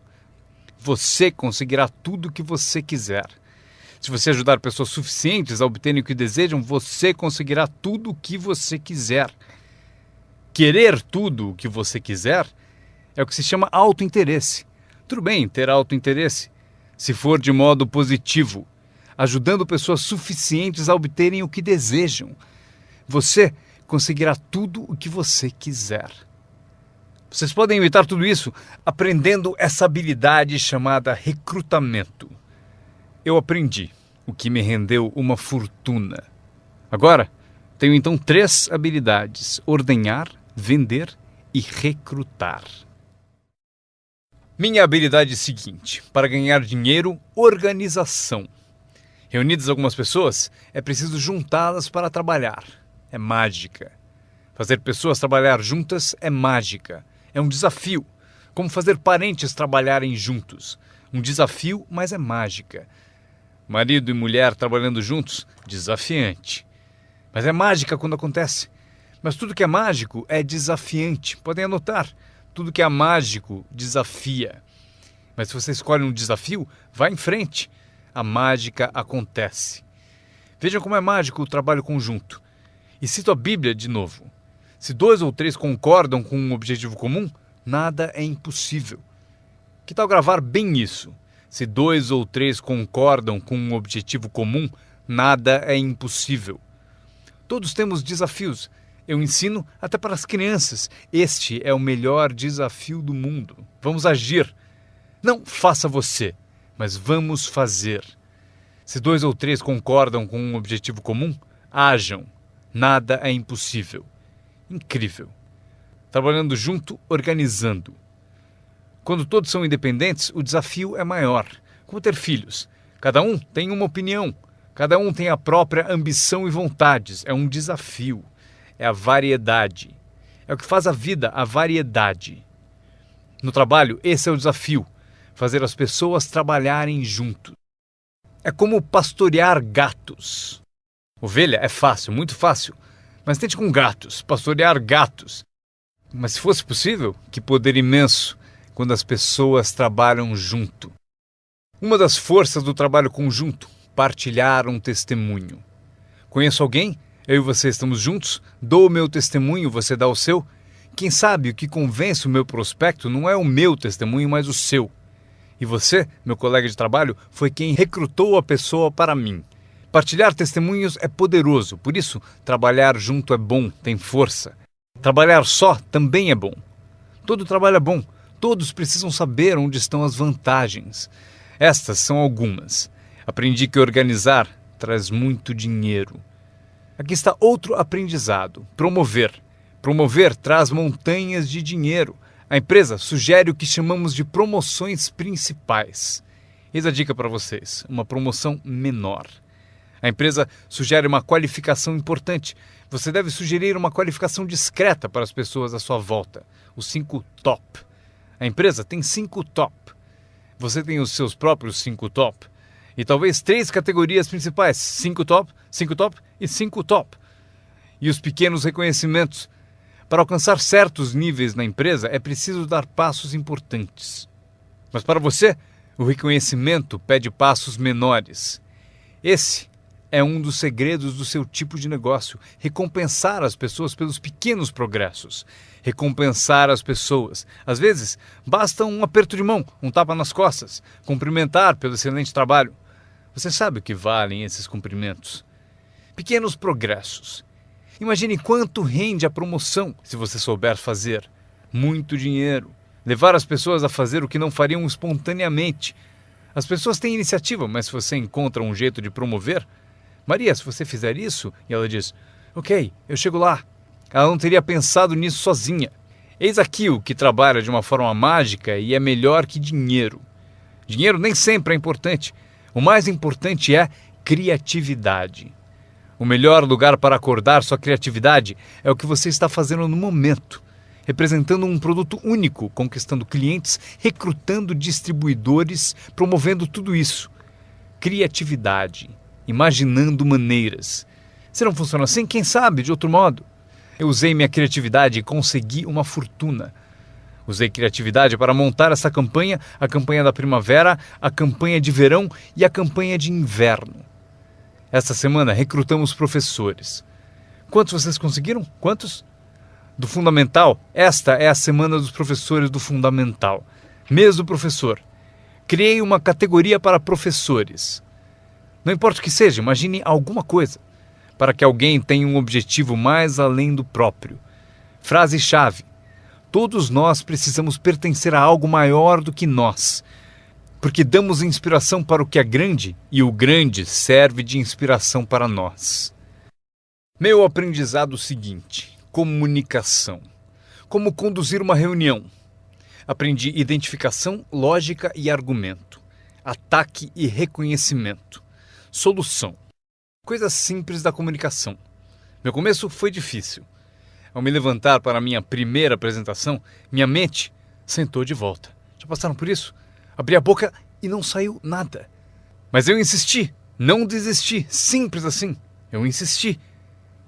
você conseguirá tudo o que você quiser. Se você ajudar pessoas suficientes a obterem o que desejam, você conseguirá tudo o que você quiser. Querer tudo o que você quiser é o que se chama autointeresse. Tudo bem ter autointeresse, se for de modo positivo, ajudando pessoas suficientes a obterem o que desejam. Você conseguirá tudo o que você quiser. Vocês podem imitar tudo isso aprendendo essa habilidade chamada recrutamento. Eu aprendi, o que me rendeu uma fortuna. Agora, tenho então 3 habilidades: ordenhar, vender e recrutar. Minha habilidade é a seguinte: para ganhar dinheiro, organização. Reunidas algumas pessoas, é preciso juntá-las para trabalhar. É mágica. Fazer pessoas trabalhar juntas é mágica. É um desafio. Como fazer parentes trabalharem juntos. Um desafio, mas é mágica. Marido e mulher trabalhando juntos, desafiante. Mas é mágica quando acontece. Mas tudo que é mágico é desafiante. Podem anotar. Tudo que é mágico desafia. Mas se você escolhe um desafio, vá em frente. A mágica acontece. Vejam como é mágico o trabalho conjunto. E cito a Bíblia de novo. Se 2 ou 3 concordam com um objetivo comum, nada é impossível. Que tal gravar bem isso? Se 2 ou 3 concordam com um objetivo comum, nada é impossível. Todos temos desafios. Eu ensino até para as crianças. Este é o melhor desafio do mundo. Vamos agir. Não faça você, mas vamos fazer. Se 2 ou 3 concordam com um objetivo comum, hajam. Nada é impossível. Incrível. Trabalhando junto, organizando. Quando todos são independentes, o desafio é maior. Como ter filhos. Cada um tem uma opinião. Cada um tem a própria ambição e vontades. É um desafio. É a variedade. É o que faz a vida, a variedade. No trabalho, esse é o desafio. Fazer as pessoas trabalharem juntos. É como pastorear gatos. Ovelha é fácil, muito fácil. Mas tente com gatos, pastorear gatos. Mas se fosse possível, que poder imenso quando as pessoas trabalham junto. Uma das forças do trabalho conjunto, partilhar um testemunho. Conheço alguém? Eu e você estamos juntos? Dou o meu testemunho, você dá o seu? Quem sabe o que convence o meu prospecto não é o meu testemunho, mas o seu. E você, meu colega de trabalho, foi quem recrutou a pessoa para mim. Partilhar testemunhos é poderoso, por isso trabalhar junto é bom, tem força. Trabalhar só também é bom. Todo trabalho é bom. Todos precisam saber onde estão as vantagens. Estas são algumas. Aprendi que organizar traz muito dinheiro. Aqui está outro aprendizado. Promover. Promover traz montanhas de dinheiro. A empresa sugere o que chamamos de promoções principais. Eis a dica para vocês. Uma promoção menor. A empresa sugere uma qualificação importante. Você deve sugerir uma qualificação discreta para as pessoas à sua volta. Os 5 top. A empresa tem 5 top. Você tem os seus próprios 5 top. E talvez 3 categorias principais. 5 top, 5 top e 5 top. E os pequenos reconhecimentos. Para alcançar certos níveis na empresa, é preciso dar passos importantes. Mas para você, o reconhecimento pede passos menores. Esse é um dos segredos do seu tipo de negócio. Recompensar as pessoas pelos pequenos progressos. Recompensar as pessoas. Às vezes, basta um aperto de mão, um tapa nas costas. Cumprimentar pelo excelente trabalho. Você sabe o que valem esses cumprimentos. Pequenos progressos. Imagine quanto rende a promoção se você souber fazer. Muito dinheiro. Levar as pessoas a fazer o que não fariam espontaneamente. As pessoas têm iniciativa, mas se você encontra um jeito de promover... Maria, se você fizer isso... E ela diz, ok, eu chego lá. Ela não teria pensado nisso sozinha. Eis aqui o que trabalha de uma forma mágica e é melhor que dinheiro. Dinheiro nem sempre é importante. O mais importante é criatividade. O melhor lugar para acordar sua criatividade é o que você está fazendo no momento. Representando um produto único, conquistando clientes, recrutando distribuidores, promovendo tudo isso. Criatividade. Imaginando maneiras. Se não funciona assim, quem sabe de outro modo? Eu usei minha criatividade e consegui uma fortuna. Usei criatividade para montar essa campanha, a campanha da primavera, a campanha de verão e a campanha de inverno. Esta semana recrutamos professores. Quantos vocês conseguiram? Quantos? Do Fundamental, esta é a semana dos professores do Fundamental. Mês do professor. Criei uma categoria para professores. Não importa o que seja, imagine alguma coisa, para que alguém tenha um objetivo mais além do próprio. Frase-chave. Todos nós precisamos pertencer a algo maior do que nós, porque damos inspiração para o que é grande e o grande serve de inspiração para nós. Meu aprendizado seguinte: comunicação. Como conduzir uma reunião. Aprendi identificação, lógica e argumento. Ataque e reconhecimento. Solução. Coisas simples da comunicação. Meu começo foi difícil. Ao me levantar para a minha primeira apresentação, minha mente Sentou de volta. Já passaram por isso? Abri a boca e não saiu nada. Mas eu insisti, não desisti, simples assim. Eu insisti.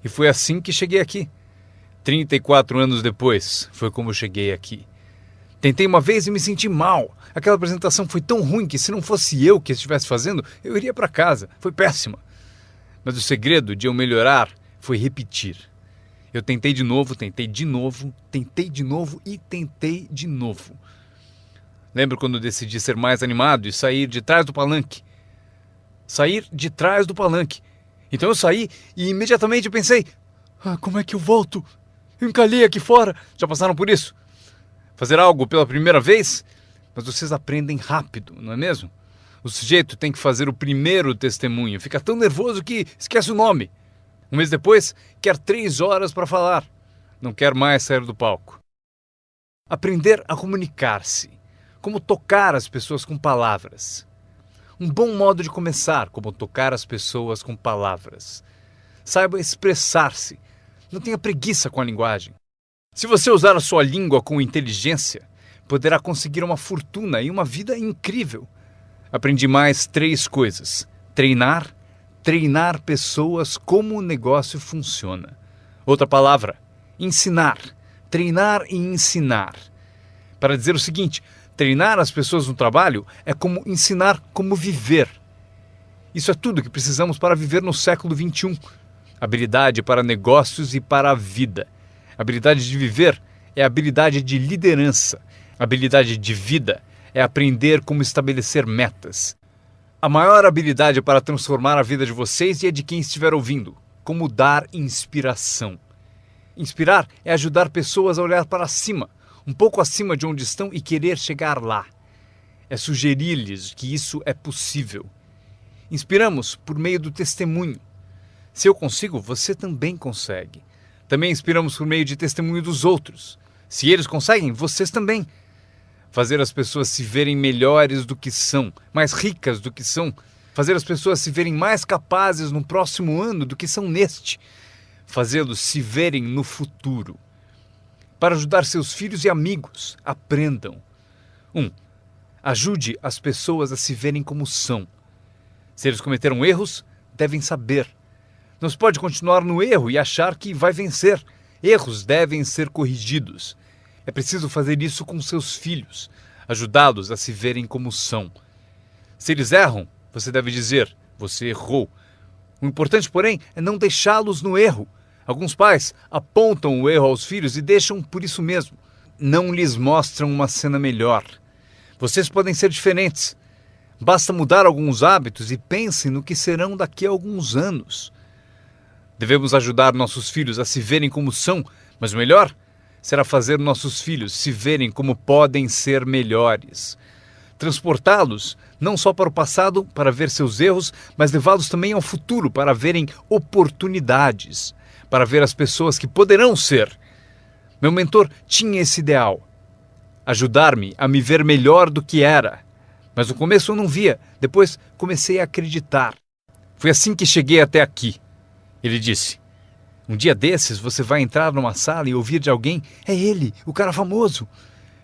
E foi assim que cheguei aqui. 34 anos depois, foi como eu cheguei aqui. Tentei uma vez e me senti mal. Aquela apresentação foi tão ruim que se não fosse eu que estivesse fazendo, eu iria para casa. Foi péssima. Mas o segredo de eu melhorar foi repetir. Eu tentei de novo, tentei de novo, tentei de novo e tentei de novo. Lembro quando decidi ser mais animado e sair de trás do palanque. Sair de trás do palanque. Então eu saí e imediatamente pensei, como é que eu volto? Eu encalhei aqui fora. Já passaram por isso? Fazer algo pela primeira vez? Mas vocês aprendem rápido, não é mesmo? O sujeito tem que fazer o primeiro testemunho. Fica tão nervoso que esquece o nome. Um mês depois, quer 3 horas para falar. Não quer mais sair do palco. Aprender a comunicar-se. Como tocar as pessoas com palavras. Um bom modo de começar, como tocar as pessoas com palavras. Saiba expressar-se. Não tenha preguiça com a linguagem. Se você usar a sua língua com inteligência, poderá conseguir uma fortuna e uma vida incrível. Aprendi mais 3 coisas. Treinar pessoas como o negócio funciona. Outra palavra, ensinar. Treinar e ensinar. Para dizer o seguinte, treinar as pessoas no trabalho é como ensinar como viver. Isso é tudo que precisamos para viver no século XXI. Habilidade para negócios e para a vida. Habilidade de viver é habilidade de liderança. Habilidade de vida é aprender como estabelecer metas. A maior habilidade para transformar a vida de vocês e a de quem estiver ouvindo, como dar inspiração. Inspirar é ajudar pessoas a olhar para cima, um pouco acima de onde estão e querer chegar lá. É sugerir-lhes que isso é possível. Inspiramos por meio do testemunho. Se eu consigo, você também consegue. Também inspiramos por meio de testemunho dos outros. Se eles conseguem, vocês também. Fazer as pessoas se verem melhores do que são, mais ricas do que são. Fazer as pessoas se verem mais capazes no próximo ano do que são neste. Fazê-los se verem no futuro. Para ajudar seus filhos e amigos, aprendam. 1. Ajude as pessoas a se verem como são. Se eles cometeram erros, devem saber. Não se pode continuar no erro e achar que vai vencer. Erros devem ser corrigidos. É preciso fazer isso com seus filhos, ajudá-los a se verem como são. Se eles erram, você deve dizer, você errou. O importante, porém, é não deixá-los no erro. Alguns pais apontam o erro aos filhos e deixam por isso mesmo. Não lhes mostram uma cena melhor. Vocês podem ser diferentes. Basta mudar alguns hábitos e pensem no que serão daqui a alguns anos. Devemos ajudar nossos filhos a se verem como são, mas o melhor será fazer nossos filhos se verem como podem ser melhores. Transportá-los não só para o passado para ver seus erros, mas levá-los também ao futuro para verem oportunidades, para ver as pessoas que poderão ser. Meu mentor tinha esse ideal, ajudar-me a me ver melhor do que era. Mas no começo eu não via, depois comecei a acreditar. Foi assim que cheguei até aqui. Ele disse, um dia desses você vai entrar numa sala e ouvir de alguém, é ele, o cara famoso.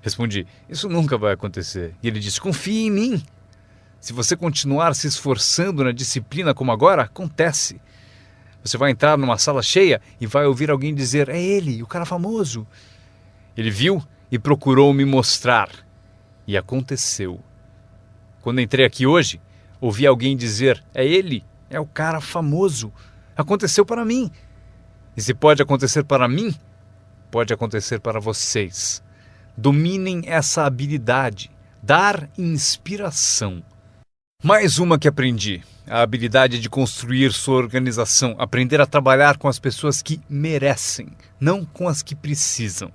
Respondi, isso nunca vai acontecer. E ele disse, confie em mim. Se você continuar se esforçando na disciplina como agora, acontece. Você vai entrar numa sala cheia e vai ouvir alguém dizer, é ele, o cara famoso. Ele viu e procurou me mostrar. E aconteceu. Quando entrei aqui hoje, ouvi alguém dizer, é ele, é o cara famoso. Aconteceu para mim. E se pode acontecer para mim, pode acontecer para vocês. Dominem essa habilidade, dar inspiração. Mais uma que aprendi, a habilidade de construir sua organização, aprender a trabalhar com as pessoas que merecem, não com as que precisam.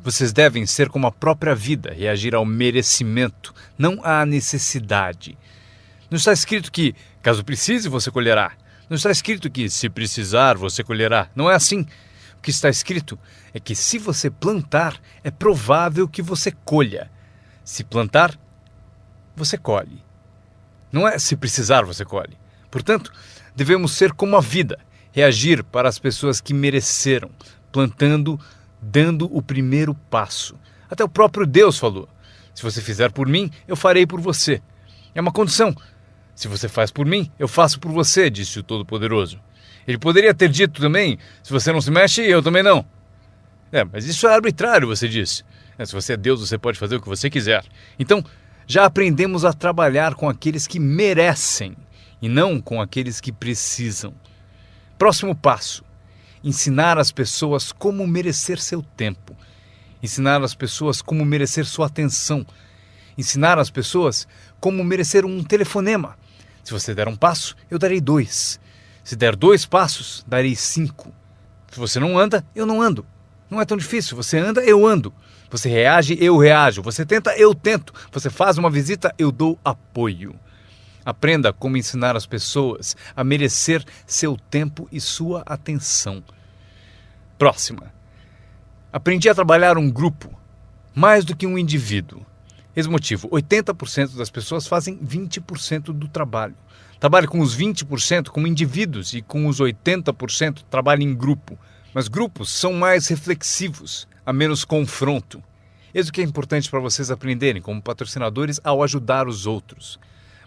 Vocês devem ser como a própria vida, reagir ao merecimento, não à necessidade. Não está escrito que, caso precise, você colherá. Não está escrito que, se precisar, você colherá. Não é assim. O que está escrito é que, se você plantar, é provável que você colha. Se plantar, você colhe. Não é se precisar, você colhe. Portanto, devemos ser como a vida, reagir para as pessoas que mereceram, plantando, dando o primeiro passo. Até o próprio Deus falou: se você fizer por mim, eu farei por você. É uma condição. Se você faz por mim, eu faço por você, disse o Todo-Poderoso. Ele poderia ter dito também: se você não se mexe, eu também não. Mas isso é arbitrário, você disse. Se você é Deus, você pode fazer o que você quiser. Então, já aprendemos a trabalhar com aqueles que merecem e não com aqueles que precisam. Próximo passo: ensinar as pessoas como merecer seu tempo. Ensinar as pessoas como merecer sua atenção. Ensinar as pessoas como merecer um telefonema. Se você der um passo, eu darei 2. Se der 2 passos, darei 5. Se você não anda, eu não ando. Não é tão difícil. Você anda, eu ando. Você reage, eu reajo. Você tenta, eu tento. Você faz uma visita, eu dou apoio. Aprenda como ensinar as pessoas a merecer seu tempo e sua atenção. Próxima. Aprendi a trabalhar um grupo, mais do que um indivíduo. Esse motivo: 80% das pessoas fazem 20% do trabalho. Trabalhe com os 20% como indivíduos e com os 80% trabalhe em grupo. Mas grupos são mais reflexivos, há menos confronto. Isso que é importante para vocês aprenderem como patrocinadores ao ajudar os outros.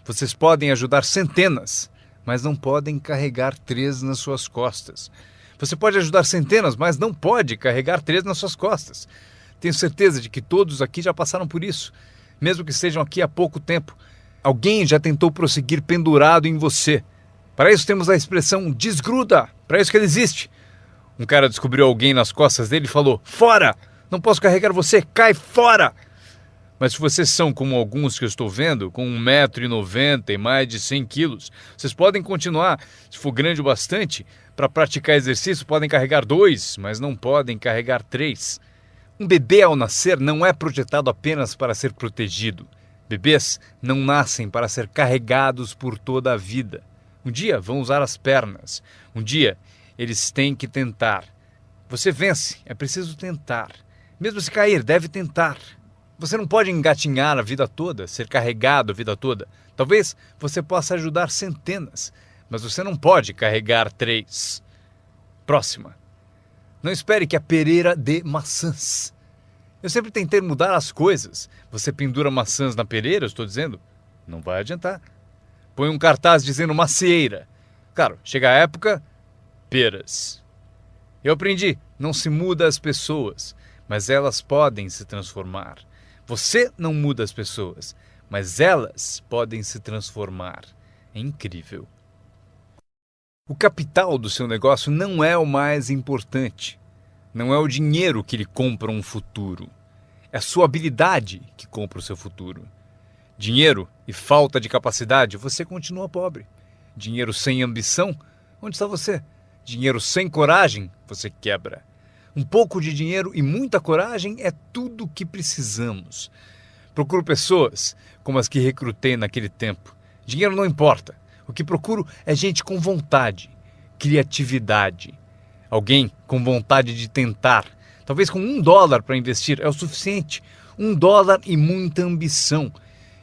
Vocês podem ajudar centenas, mas não podem carregar 3 nas suas costas. Você pode ajudar centenas, mas não pode carregar 3 nas suas costas. Tenho certeza de que todos aqui já passaram por isso. Mesmo que estejam aqui há pouco tempo, alguém já tentou prosseguir pendurado em você. Para isso temos a expressão desgruda, para isso que ele existe. Um cara descobriu alguém nas costas dele e falou: fora! Não posso carregar você, cai fora! Mas se vocês são como alguns que eu estou vendo, com 1,90 m e mais de 100 quilos, vocês podem continuar. Se for grande o bastante, para praticar exercício podem carregar 2, mas não podem carregar 3. Um bebê ao nascer não é projetado apenas para ser protegido. Bebês não nascem para ser carregados por toda a vida. Um dia vão usar as pernas. Um dia eles têm que tentar. Você vence, é preciso tentar. Mesmo se cair, deve tentar. Você não pode engatinhar a vida toda, ser carregado a vida toda. Talvez você possa ajudar centenas, mas você não pode carregar 3. Próxima. Não espere que a pereira dê maçãs. Eu sempre tentei mudar as coisas. Você pendura maçãs na pereira, eu estou dizendo? Não vai adiantar. Põe um cartaz dizendo macieira. Claro, chega a época, peras. Eu aprendi, não se muda as pessoas, mas elas podem se transformar. Você não muda as pessoas, mas elas podem se transformar. É incrível. O capital do seu negócio não é o mais importante. Não é o dinheiro que lhe compra um futuro. É a sua habilidade que compra o seu futuro. Dinheiro e falta de capacidade, você continua pobre. Dinheiro sem ambição, onde está você? Dinheiro sem coragem, você quebra. Um pouco de dinheiro e muita coragem é tudo o que precisamos. Procuro pessoas como as que recrutei naquele tempo. Dinheiro não importa. O que procuro é gente com vontade, criatividade. Alguém com vontade de tentar. Talvez com $1 para investir é o suficiente. $1 e muita ambição.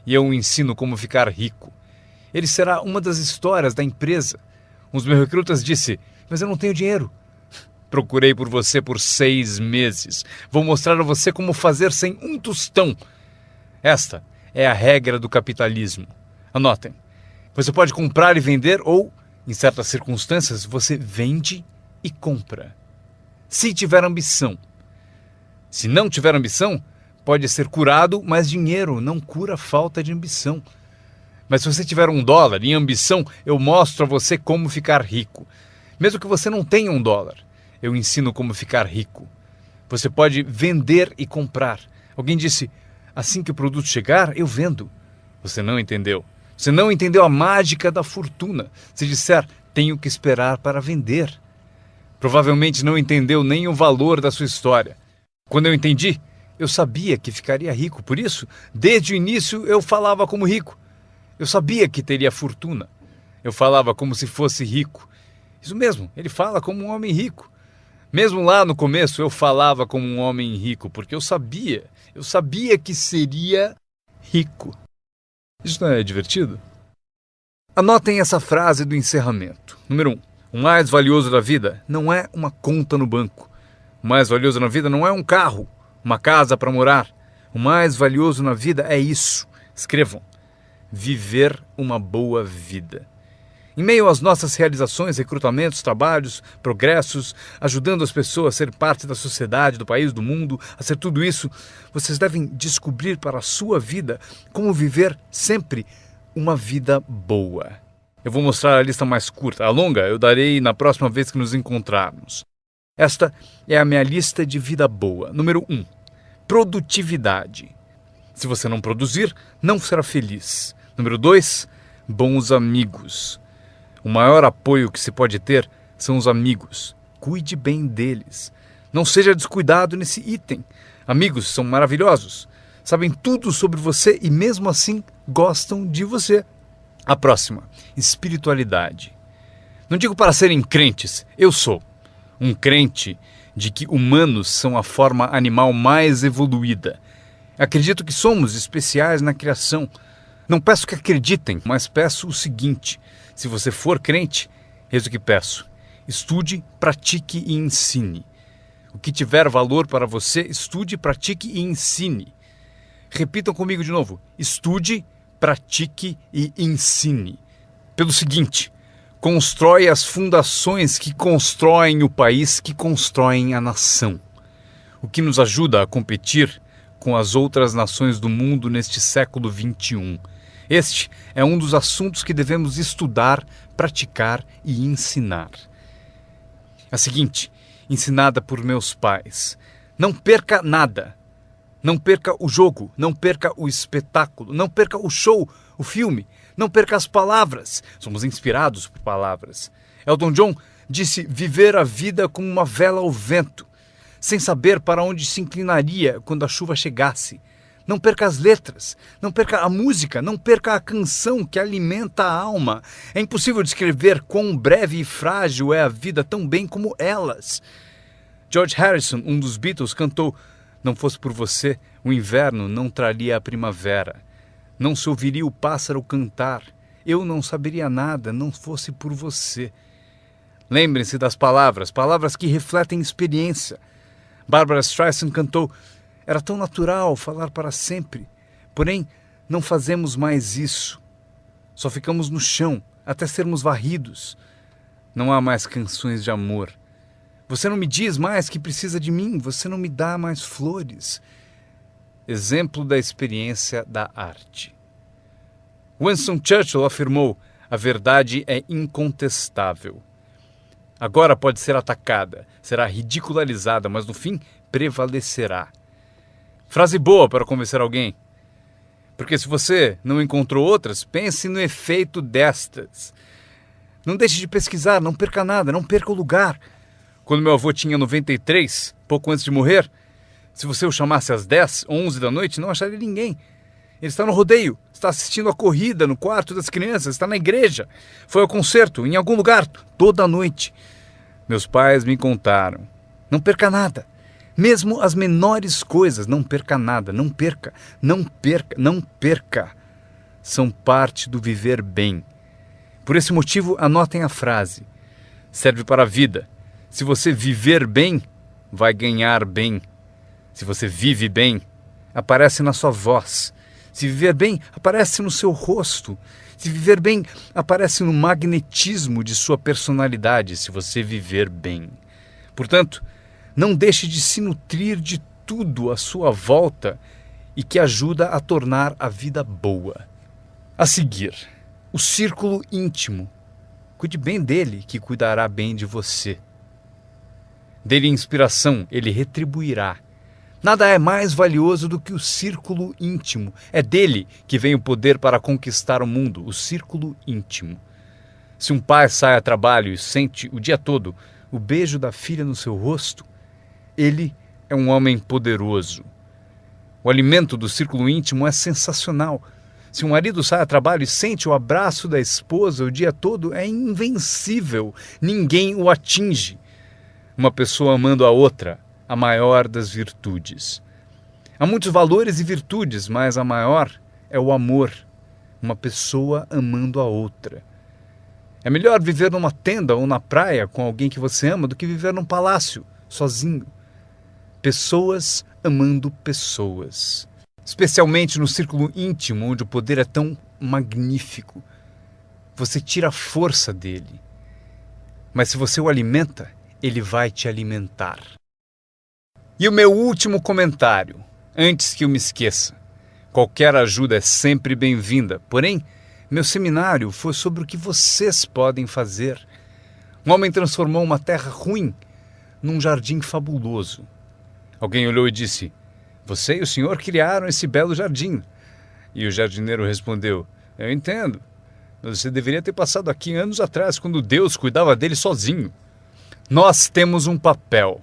E eu o ensino como ficar rico. Ele será uma das histórias da empresa. Um dos meus recrutas disse: mas eu não tenho dinheiro. Procurei por você por 6 meses. Vou mostrar a você como fazer sem um tostão. Esta é a regra do capitalismo. Anotem. Você pode comprar e vender ou, em certas circunstâncias, você vende e compra. Se tiver ambição. Se não tiver ambição, pode ser curado, mas dinheiro não cura a falta de ambição. Mas se você tiver $1 em ambição, eu mostro a você como ficar rico. Mesmo que você não tenha $1, eu ensino como ficar rico. Você pode vender e comprar. Alguém disse: assim que o produto chegar, eu vendo. Você não entendeu. Você não entendeu a mágica da fortuna. Se disser: tenho que esperar para vender. Provavelmente não entendeu nem o valor da sua história. Quando eu entendi, eu sabia que ficaria rico. Por isso, desde o início, eu falava como rico. Eu sabia que teria fortuna. Eu falava como se fosse rico. Isso mesmo, ele fala como um homem rico. Mesmo lá no começo, eu falava como um homem rico, porque eu sabia que seria rico. Isso não é divertido? Anotem essa frase do encerramento. Número 1. O mais valioso da vida não é uma conta no banco. O mais valioso na vida não é um carro uma casa para morar. O mais valioso na vida é isso. Escrevam: viver uma boa vida. Em meio às nossas realizações, recrutamentos, trabalhos, progressos, ajudando as pessoas a ser parte da sociedade, do país, do mundo, a ser tudo isso, vocês devem descobrir para a sua vida como viver sempre uma vida boa. Eu vou mostrar a lista mais curta. A longa eu darei na próxima vez que nos encontrarmos. Esta é a minha lista de vida boa. Número 1. Produtividade. Se você não produzir, não será feliz. Número 2. Bons amigos. O maior apoio que se pode ter são os amigos. Cuide bem deles. Não seja descuidado nesse item. Amigos são maravilhosos. Sabem tudo sobre você e mesmo assim gostam de você. A próxima, espiritualidade. Não digo para serem crentes, eu sou um crente de que humanos são a forma animal mais evoluída. Acredito que somos especiais na criação. Não peço que acreditem, mas peço o seguinte: se você for crente, eis o que peço: estude, pratique e ensine. O que tiver valor para você, estude, pratique e ensine. Repitam comigo de novo: estude, pratique e ensine. Pelo seguinte: constrói as fundações que constroem o país, que constroem a nação. O que nos ajuda a competir com as outras nações do mundo neste século XXI. Este é um dos assuntos que devemos estudar, praticar e ensinar. A seguinte, ensinada por meus pais: não perca nada. Não perca o jogo, não perca o espetáculo, não perca o show, o filme, não perca as palavras. Somos inspirados por palavras. Elton John disse viver a vida como uma vela ao vento, sem saber para onde se inclinaria quando a chuva chegasse. Não perca as letras, não perca a música, não perca a canção que alimenta a alma. É impossível descrever quão breve e frágil é a vida tão bem como elas. George Harrison, um dos Beatles, cantou: não fosse por você, o inverno não traria a primavera. Não se ouviria o pássaro cantar. Eu não saberia nada, não fosse por você. Lembrem-se das palavras, palavras que refletem experiência. Barbra Streisand cantou: era tão natural falar para sempre, porém não fazemos mais isso. Só ficamos no chão até sermos varridos. Não há mais canções de amor. Você não me diz mais que precisa de mim, você não me dá mais flores. Exemplo da experiência da arte. Winston Churchill afirmou: a verdade é incontestável. Agora pode ser atacada, será ridicularizada, mas no fim prevalecerá. Frase boa para convencer alguém. Porque se você não encontrou outras, pense no efeito destas. Não deixe de pesquisar, não perca nada, não perca o lugar. Quando meu avô tinha 93, pouco antes de morrer, se você o chamasse às 10, 11 da noite, não acharia ninguém. Ele está no rodeio, está assistindo a corrida no quarto das crianças, está na igreja, foi ao concerto, em algum lugar, toda a noite. Meus pais me contaram: não perca nada. Mesmo as menores coisas, não perca nada, não perca, não perca, não perca. São parte do viver bem. Por esse motivo, anotem a frase. Serve para a vida. Se você viver bem, vai ganhar bem. Se você vive bem, aparece na sua voz. Se viver bem, aparece no seu rosto. Se viver bem, aparece no magnetismo de sua personalidade, se você viver bem. Portanto, não deixe de se nutrir de tudo à sua volta e que ajuda a tornar a vida boa. A seguir, o círculo íntimo. Cuide bem dele, que cuidará bem de você. Dê-lhe inspiração, ele retribuirá. Nada é mais valioso do que o círculo íntimo. É dele que vem o poder para conquistar o mundo, o círculo íntimo. Se um pai sai a trabalho e sente o dia todo o beijo da filha no seu rosto, ele é um homem poderoso. O alimento do círculo íntimo é sensacional. Se um marido sai a trabalho e sente o abraço da esposa o dia todo, é invencível. Ninguém o atinge. Uma pessoa amando a outra, a maior das virtudes. Há muitos valores e virtudes, mas a maior é o amor. Uma pessoa amando a outra. É melhor viver numa tenda ou na praia com alguém que você ama do que viver num palácio, sozinho. Pessoas amando pessoas. Especialmente no círculo íntimo, onde o poder é tão magnífico. Você tira a força dele. Mas se você o alimenta, ele vai te alimentar. E o meu último comentário, antes que eu me esqueça. Qualquer ajuda é sempre bem-vinda, porém, meu seminário foi sobre o que vocês podem fazer. Um homem transformou uma terra ruim num jardim fabuloso. Alguém olhou e disse: "Você e o senhor criaram esse belo jardim." E o jardineiro respondeu: "Eu entendo. Você deveria ter passado aqui anos atrás, quando Deus cuidava dele sozinho." Nós temos um papel.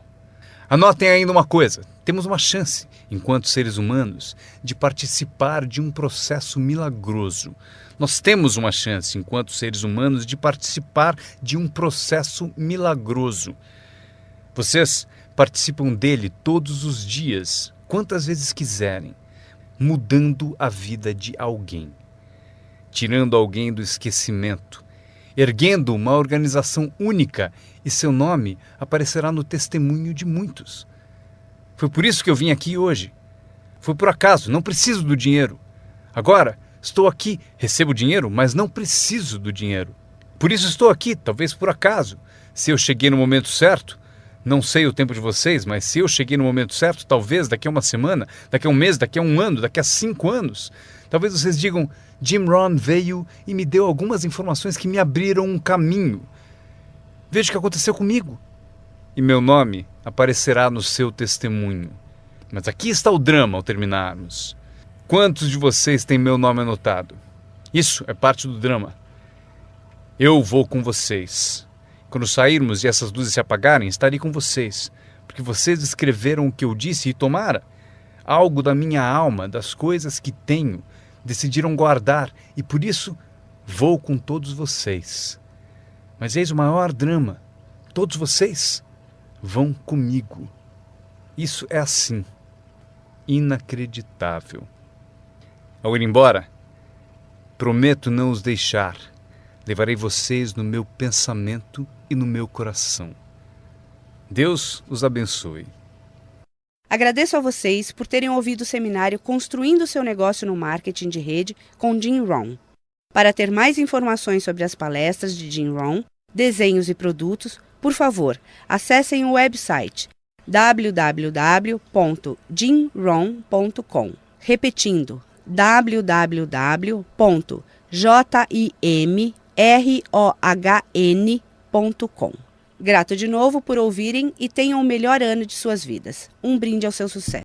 Anotem ainda uma coisa. Temos uma chance, enquanto seres humanos, de participar de um processo milagroso. Nós temos uma chance, enquanto seres humanos, de participar de um processo milagroso. Vocês participam dele todos os dias, quantas vezes quiserem, mudando a vida de alguém, tirando alguém do esquecimento, erguendo uma organização única, e seu nome aparecerá no testemunho de muitos. Foi por isso que eu vim aqui hoje. Foi por acaso, não preciso do dinheiro. Agora, estou aqui, recebo dinheiro, mas não preciso do dinheiro. Por isso estou aqui, talvez por acaso. Se eu cheguei no momento certo, não sei o tempo de vocês, mas se eu cheguei no momento certo, talvez daqui a uma semana, daqui a um mês, daqui a um ano, daqui a 5 anos, talvez vocês digam: Jim Rohn veio e me deu algumas informações que me abriram um caminho. Veja o que aconteceu comigo. E meu nome aparecerá no seu testemunho. Mas aqui está o drama ao terminarmos. Quantos de vocês têm meu nome anotado? Isso é parte do drama. Eu vou com vocês. Quando sairmos e essas luzes se apagarem, estarei com vocês. Porque vocês escreveram o que eu disse e tomara algo da minha alma, das coisas que tenho, decidiram guardar. E por isso vou com todos vocês. Mas eis o maior drama. Todos vocês vão comigo. Isso é assim. Inacreditável. Ao ir embora, prometo não os deixar. Levarei vocês no meu pensamento e no meu coração. Deus os abençoe. Agradeço a vocês por terem ouvido o seminário Construindo seu Negócio no Marketing de Rede com Jim Rohn. Para ter mais informações sobre as palestras de Jim Rohn, desenhos e produtos, por favor, acessem o website www.jimrohn.com. Repetindo, www.jimrohn.com. Grato de novo por ouvirem e tenham o melhor ano de suas vidas. Um brinde ao seu sucesso.